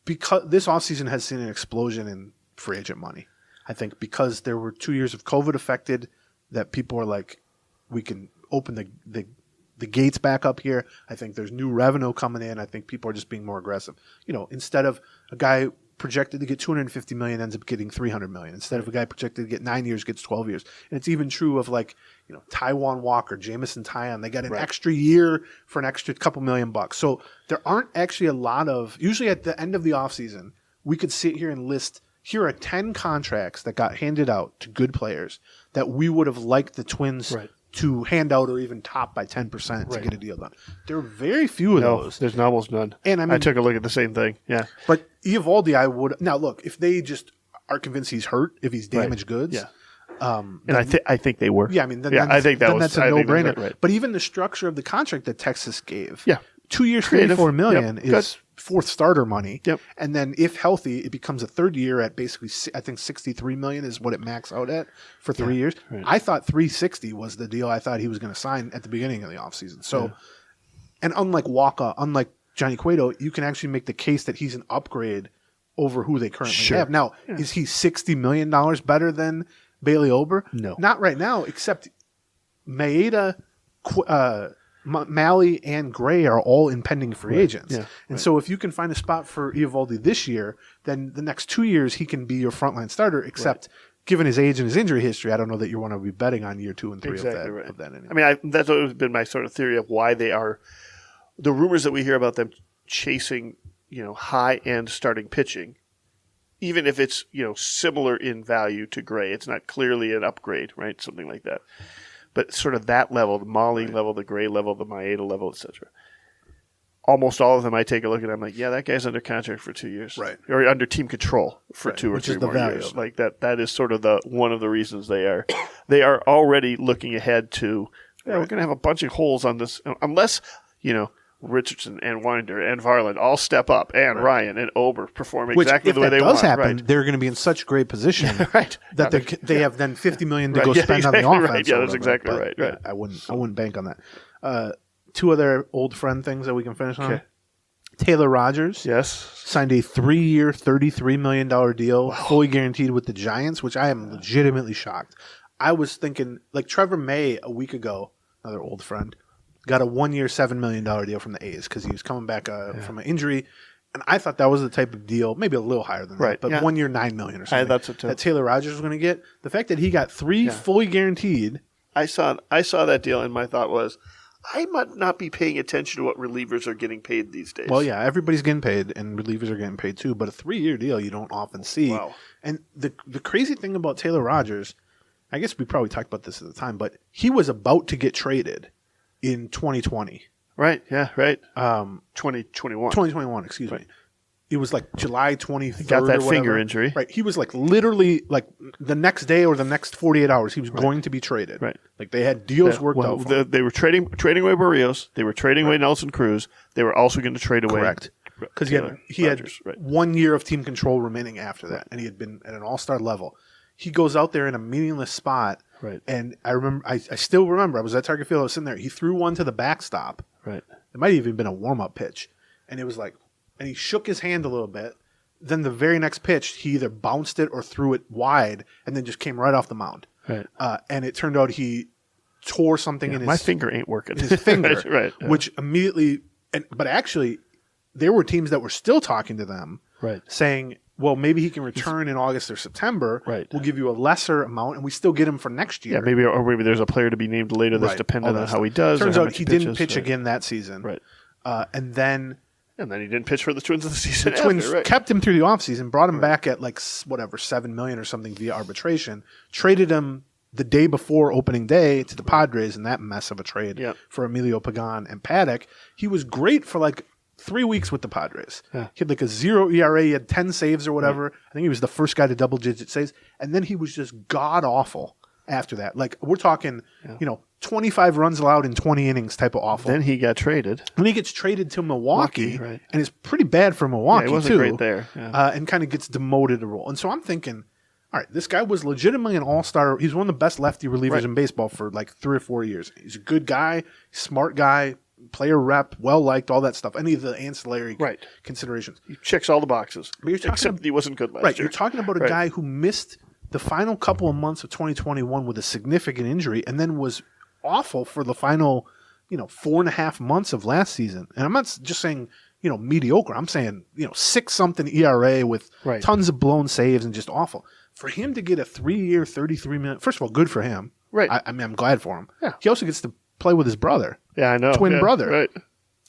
because this offseason has seen an explosion in free agent money, I think because there were 2 years of COVID affected, that people are like, we can open the gates back up here. I think there's new revenue coming in. I think people are just being more aggressive. Instead of a guy projected to get $250 million ends up getting $300 million. Instead of a guy projected to get 9 years gets 12 years. And it's even true of Taijuan Walker, Jamison Tyon. They got an extra year for an extra couple $1 million. So there aren't actually a lot of, usually at the end of the offseason, we could sit here and list, here are 10 contracts that got handed out to good players that we would have liked the Twins to hand out or even top by 10% to get a deal done. There are very few of those. There's almost none. And I took a look at the same thing. Yeah. But Eovaldi, I would now look if they just are convinced he's hurt, if he's damaged goods. Yeah. And I think they were. Yeah, I mean, I think that's a no-brainer. Right. But even the structure of the contract that Texas gave, 2 years, $34 million is fourth starter money. Yep. And then if healthy, it becomes a third year at basically, I think $63 million is what it maxed out at for 3 years. Right. I thought $360 was the deal I thought he was going to sign at the beginning of the offseason. So, and unlike Waka, unlike Johnny Cueto, you can actually make the case that he's an upgrade over who they currently have. Now, is he $60 million better than Bailey Ober? No. Not right now, except Maeda, Malley, and Gray are all impending free agents. Yeah. And so if you can find a spot for Eovaldi this year, then the next 2 years he can be your frontline starter, except given his age and his injury history, I don't know that you want to be betting on year 2 and 3 of that anymore. I mean, that's always been my sort of theory of why they are – the rumors that we hear about them chasing, high-end starting pitching, even if it's, similar in value to Gray. It's not clearly an upgrade, right? Something like that. But sort of that level, the Molly level, the Gray level, the Maeda level, etc. Almost all of them I take a look at, I'm like, yeah, that guy's under contract for 2 years. Right. Or under team control for 2 or 3 more years. Like that is sort of one of the reasons they are already looking ahead to, we're going to have a bunch of holes on this. Unless, Richardson and Winder and Varland all step up, and Ryan and Ober perform exactly the way they want. If that does happen, they're going to be in such great position that they have then $50 million to go spend on the offense. Right. Yeah, that's exactly right. Right. I wouldn't bank on that. 2 other old friend things that we can finish on. Taylor Rogers, signed a 3-year, $33 million deal, fully guaranteed with the Giants, which I am legitimately shocked. I was thinking, like Trevor May a week ago, another old friend, got a 1-year, $7 million deal from the A's because he was coming back from an injury. And I thought that was the type of deal, maybe a little higher than that, but 1 year, $9 million or something that Taylor Rogers was going to get. The fact that he got 3 fully guaranteed. I saw that deal, and my thought was, I might not be paying attention to what relievers are getting paid these days. Well, yeah, everybody's getting paid, and relievers are getting paid too. But a 3-year deal you don't often see. Wow. And the crazy thing about Taylor Rogers, I guess we probably talked about this at the time, but he was about to get traded in 2020. Right, yeah, right. 2021. 2021, excuse me. It was like July 23rd. Got that finger injury. Right. He was like literally like the next day or the next 48 hours, he was going to be traded. Right. Like they had deals worked out. They were trading away Barrios. They were trading away Nelson Cruz. They were also going to trade away. Correct. Because he had 1 year of team control remaining after that, and he had been at an all-star level. He goes out there in a meaningless spot. Right. And I remember, I still remember, I was at Target Field, I was sitting there. He threw one to the backstop. Right. It might have even been a warm-up pitch. And it was like, and he shook his hand a little bit. Then the very next pitch, he either bounced it or threw it wide and then just came right off the mound. Right. And it turned out he tore something in his... My finger ain't working. His finger. Right. Which immediately... But actually, there were teams that were still talking to them. Right. Saying, well, maybe he can return in August or September. Right. We'll give you a lesser amount, and we still get him for next year. Yeah, maybe there's a player to be named later that's dependent on how he does. Turns out he didn't pitch again that season. Right. And then he didn't pitch for the Twins in the season. The Twins kept him through the offseason, brought him back at like $7 million or something via arbitration, traded him the day before opening day to the Padres in that mess of a trade for Emilio Pagan and Paddock. He was great for like 3 weeks with the Padres. Yeah. He had like a 0 ERA. He had 10 saves or whatever. Right. I think he was the first guy to double-digit saves. And then he was just god-awful after that. Like, we're talking, 25 runs allowed in 20 innings type of awful. Then he got traded. Then he gets traded to Milwaukee, and it's pretty bad for Milwaukee, he wasn't great there. Yeah. And kind of gets demoted a role. And so I'm thinking, all right, this guy was legitimately an all-star. He's one of the best lefty relievers in baseball for like 3 or 4 years. He's a good guy, smart guy, player rep, well-liked, all that stuff. Any of the ancillary considerations. He checks all the boxes. But except he wasn't good last year. You're talking about a guy who missed the final couple of months of 2021 with a significant injury and then was awful for the final, 4.5 months of last season. And I'm not just saying, mediocre. I'm saying, 6-something ERA with tons of blown saves and just awful. For him to get a 3-year, $33 million, first of all, good for him. Right. I mean, I'm glad for him. Yeah. He also gets to play with his brother. Yeah, I know. Twin brother. Right.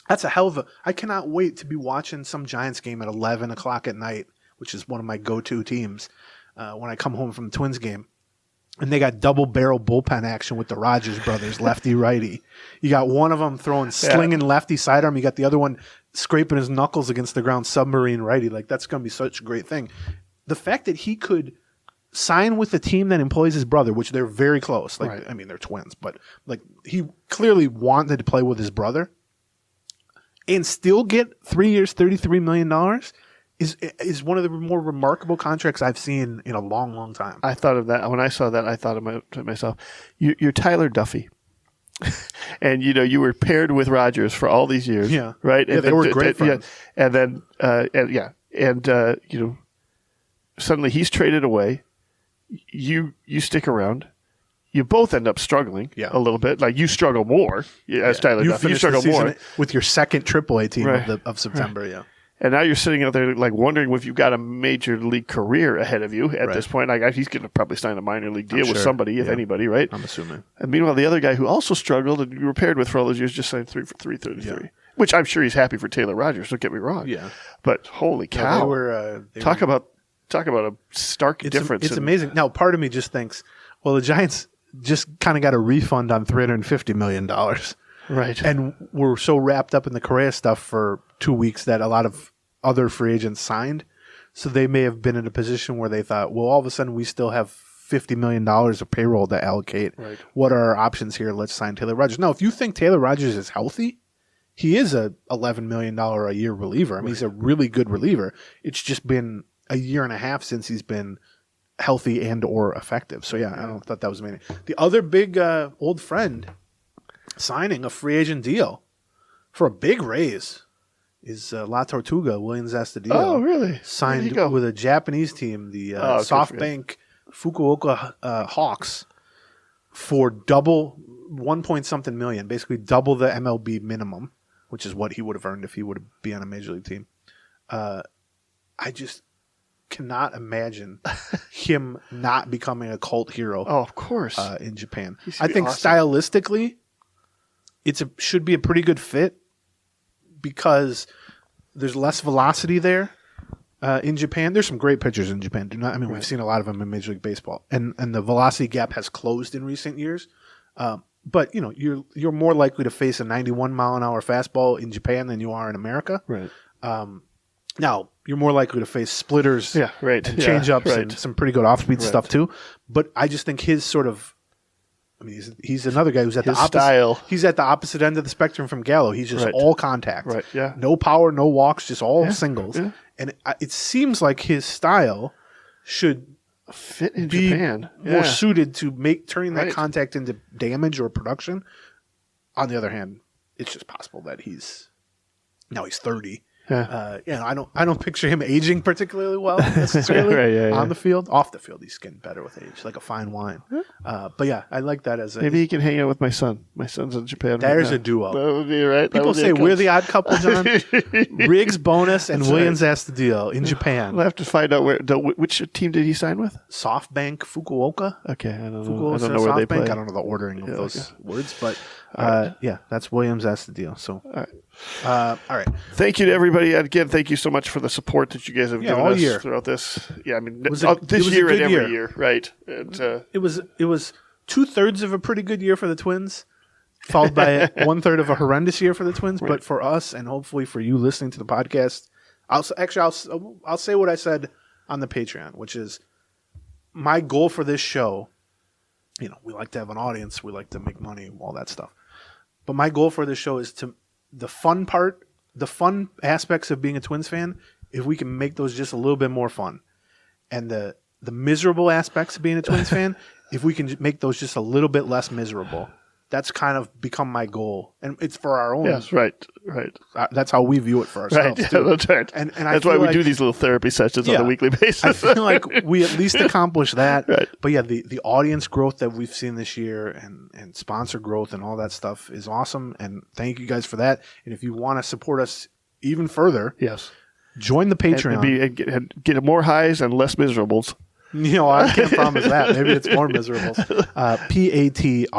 That's a hell of a... I cannot wait to be watching some Giants game at 11 o'clock at night, which is one of my go-to teams when I come home from the Twins game. And they got double barrel bullpen action with the Rogers brothers, lefty righty. You got one of them throwing slinging lefty sidearm. You got the other one scraping his knuckles against the ground, submarine righty. Like, that's going to be such a great thing. The fact that he could sign with a team that employs his brother, which they're very close. Like, right. I mean, they're twins, but like he clearly wanted to play with his brother, and still get 3 years, $33 million. Is one of the more remarkable contracts I've seen in a long, long time. I thought of that. When I saw that, I thought to myself, you're Tyler Duffy. And, you were paired with Rogers for all these years. Yeah. Right? Yeah, they were great friends. Yeah. And then, suddenly he's traded away. You stick around. You both end up struggling a little bit. Like, you struggle more as Tyler Duffy. You struggle more. With your second AAA team of September, yeah. And now you're sitting out there like wondering if you've got a major league career ahead of you at this point. Like, he's going to probably sign a minor league deal with somebody, if anybody, right? I'm assuming. And meanwhile, the other guy who also struggled and you were paired with for all those years just signed 3 for $333, which I'm sure he's happy for Taylor Rogers. Don't get me wrong. Yeah. But holy cow! Talk about a stark difference. It's amazing. Now, part of me just thinks, well, the Giants just kind of got a refund on $350 million. Right. And we're so wrapped up in the Correa stuff for 2 weeks that a lot of other free agents signed. So they may have been in a position where they thought, well, all of a sudden we still have $50 million of payroll to allocate. Right. What are our options here? Let's sign Taylor Rogers. Now, if you think Taylor Rogers is healthy, he is a $11 million a year reliever. I mean, he's a really good reliever. It's just been a year and a half since he's been healthy and or effective. So, I don't thought that was amazing. The other big old friend signing a free agent deal for a big raise is La Tortuga, Willians Astudillo. Oh, really? Signed with a Japanese team, the SoftBank Fukuoka Hawks, for double 1-point-something million, basically double the MLB minimum, which is what he would have earned if he would be on a major league team. I just cannot imagine him not becoming a cult hero. Oh, of course. In Japan. I think stylistically, should be a pretty good fit, because there's less velocity there in Japan. There's some great pitchers in Japan. We've seen a lot of them in Major League Baseball, and the velocity gap has closed in recent years. But you're more likely to face a 91 mile an hour fastball in Japan than you are in America. Right. Now you're more likely to face splitters, and change-ups, and some pretty good off-speed stuff too. But I just think his sort of he's another guy who's at the opposite style. He's at the opposite end of the spectrum from Gallo. He's just all contact. Right. Yeah. No power, no walks, just all singles. Yeah. And it seems like his style should fit in be Japan. More suited to turning that contact into damage or production. On the other hand, it's just possible that he's 30. Yeah. I don't picture him aging particularly well necessarily on the field. Off the field, he's getting better with age, like a fine wine. But I like that as maybe he can hang out with my son. My son's in Japan. There's a duo. That would be right. People say we're the odd couple, John. Riggs Bonus and Willians Astudillo in Japan. We'll have to find out which team did he sign with? SoftBank Fukuoka. Okay, I don't know. Fukuoka, I don't know where they play. I don't know the ordering of those words, but that's Williams Astudillo. So. All right. Thank you to everybody. Again, thank you so much for the support that you guys have given all us year. throughout this. Yeah, this year and every year, right? And, it was 2/3 of a pretty good year for the Twins, followed by 1/3 of a horrendous year for the Twins. Right. But for us, and hopefully for you listening to the podcast, I'll say what I said on the Patreon, which is my goal for this show. We like to have an audience, we like to make money, all that stuff. But my goal for this show is the fun aspects of being a Twins fan, if we can make those just a little bit more fun. And the miserable aspects of being a Twins fan, if we can make those just a little bit less miserable. That's kind of become my goal. And it's for our own. Yes, right. That's how we view it for ourselves. Right, yeah, that's right. And that's why we do these little therapy sessions on a weekly basis. I feel like we at least accomplished that. Right. But the audience growth that we've seen this year and sponsor growth and all that stuff is awesome. And thank you guys for that. And if you want to support us even further, join the Patreon. And get more highs and less miserables. I can't promise that. Maybe it's more miserable. Patreon,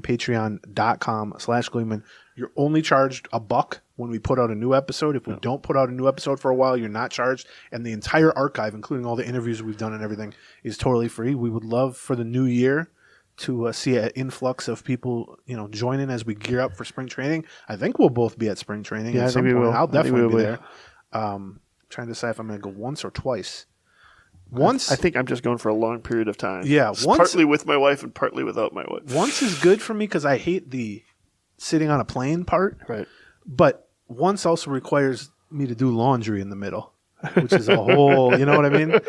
patreon.com/Gleeman. You're only charged $1 when we put out a new episode. If we don't put out a new episode for a while, you're not charged. And the entire archive, including all the interviews we've done and everything, is totally free. We would love for the new year to see an influx of people, joining as we gear up for spring training. I think we'll both be at spring training at some point. I'll definitely be there. Trying to decide if I'm going to go once or twice. Once, I think I'm just going for a long period of time. Yeah, partly with my wife and partly without my wife. Once is good for me because I hate the sitting on a plane part. Right. But once also requires me to do laundry in the middle, which is a whole, you know what I mean?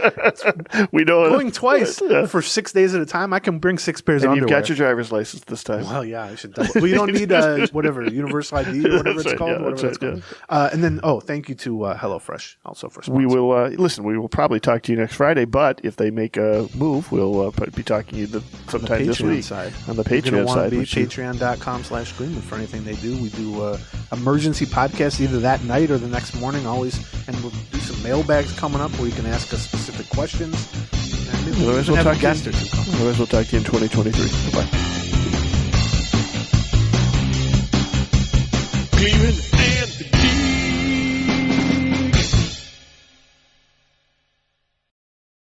We know going twice for 6 days at a time. I can bring 6 pairs of underwear. You've got your driver's license this time. Well, yeah, I should double. Well, you don't need universal ID or whatever it's called. And then, thank you to HelloFresh also for sponsoring. We will listen. We will probably talk to you next Friday, but if they make a move, we'll be talking to you sometime this week on the Patreon side. Patreon.com/Gleeman for anything they do. We do emergency podcasts either that night or the next morning. Always, and we'll do some mailbags coming up where you can ask us specific questions. Otherwise, we'll talk to you in 2023. Bye. Gleeman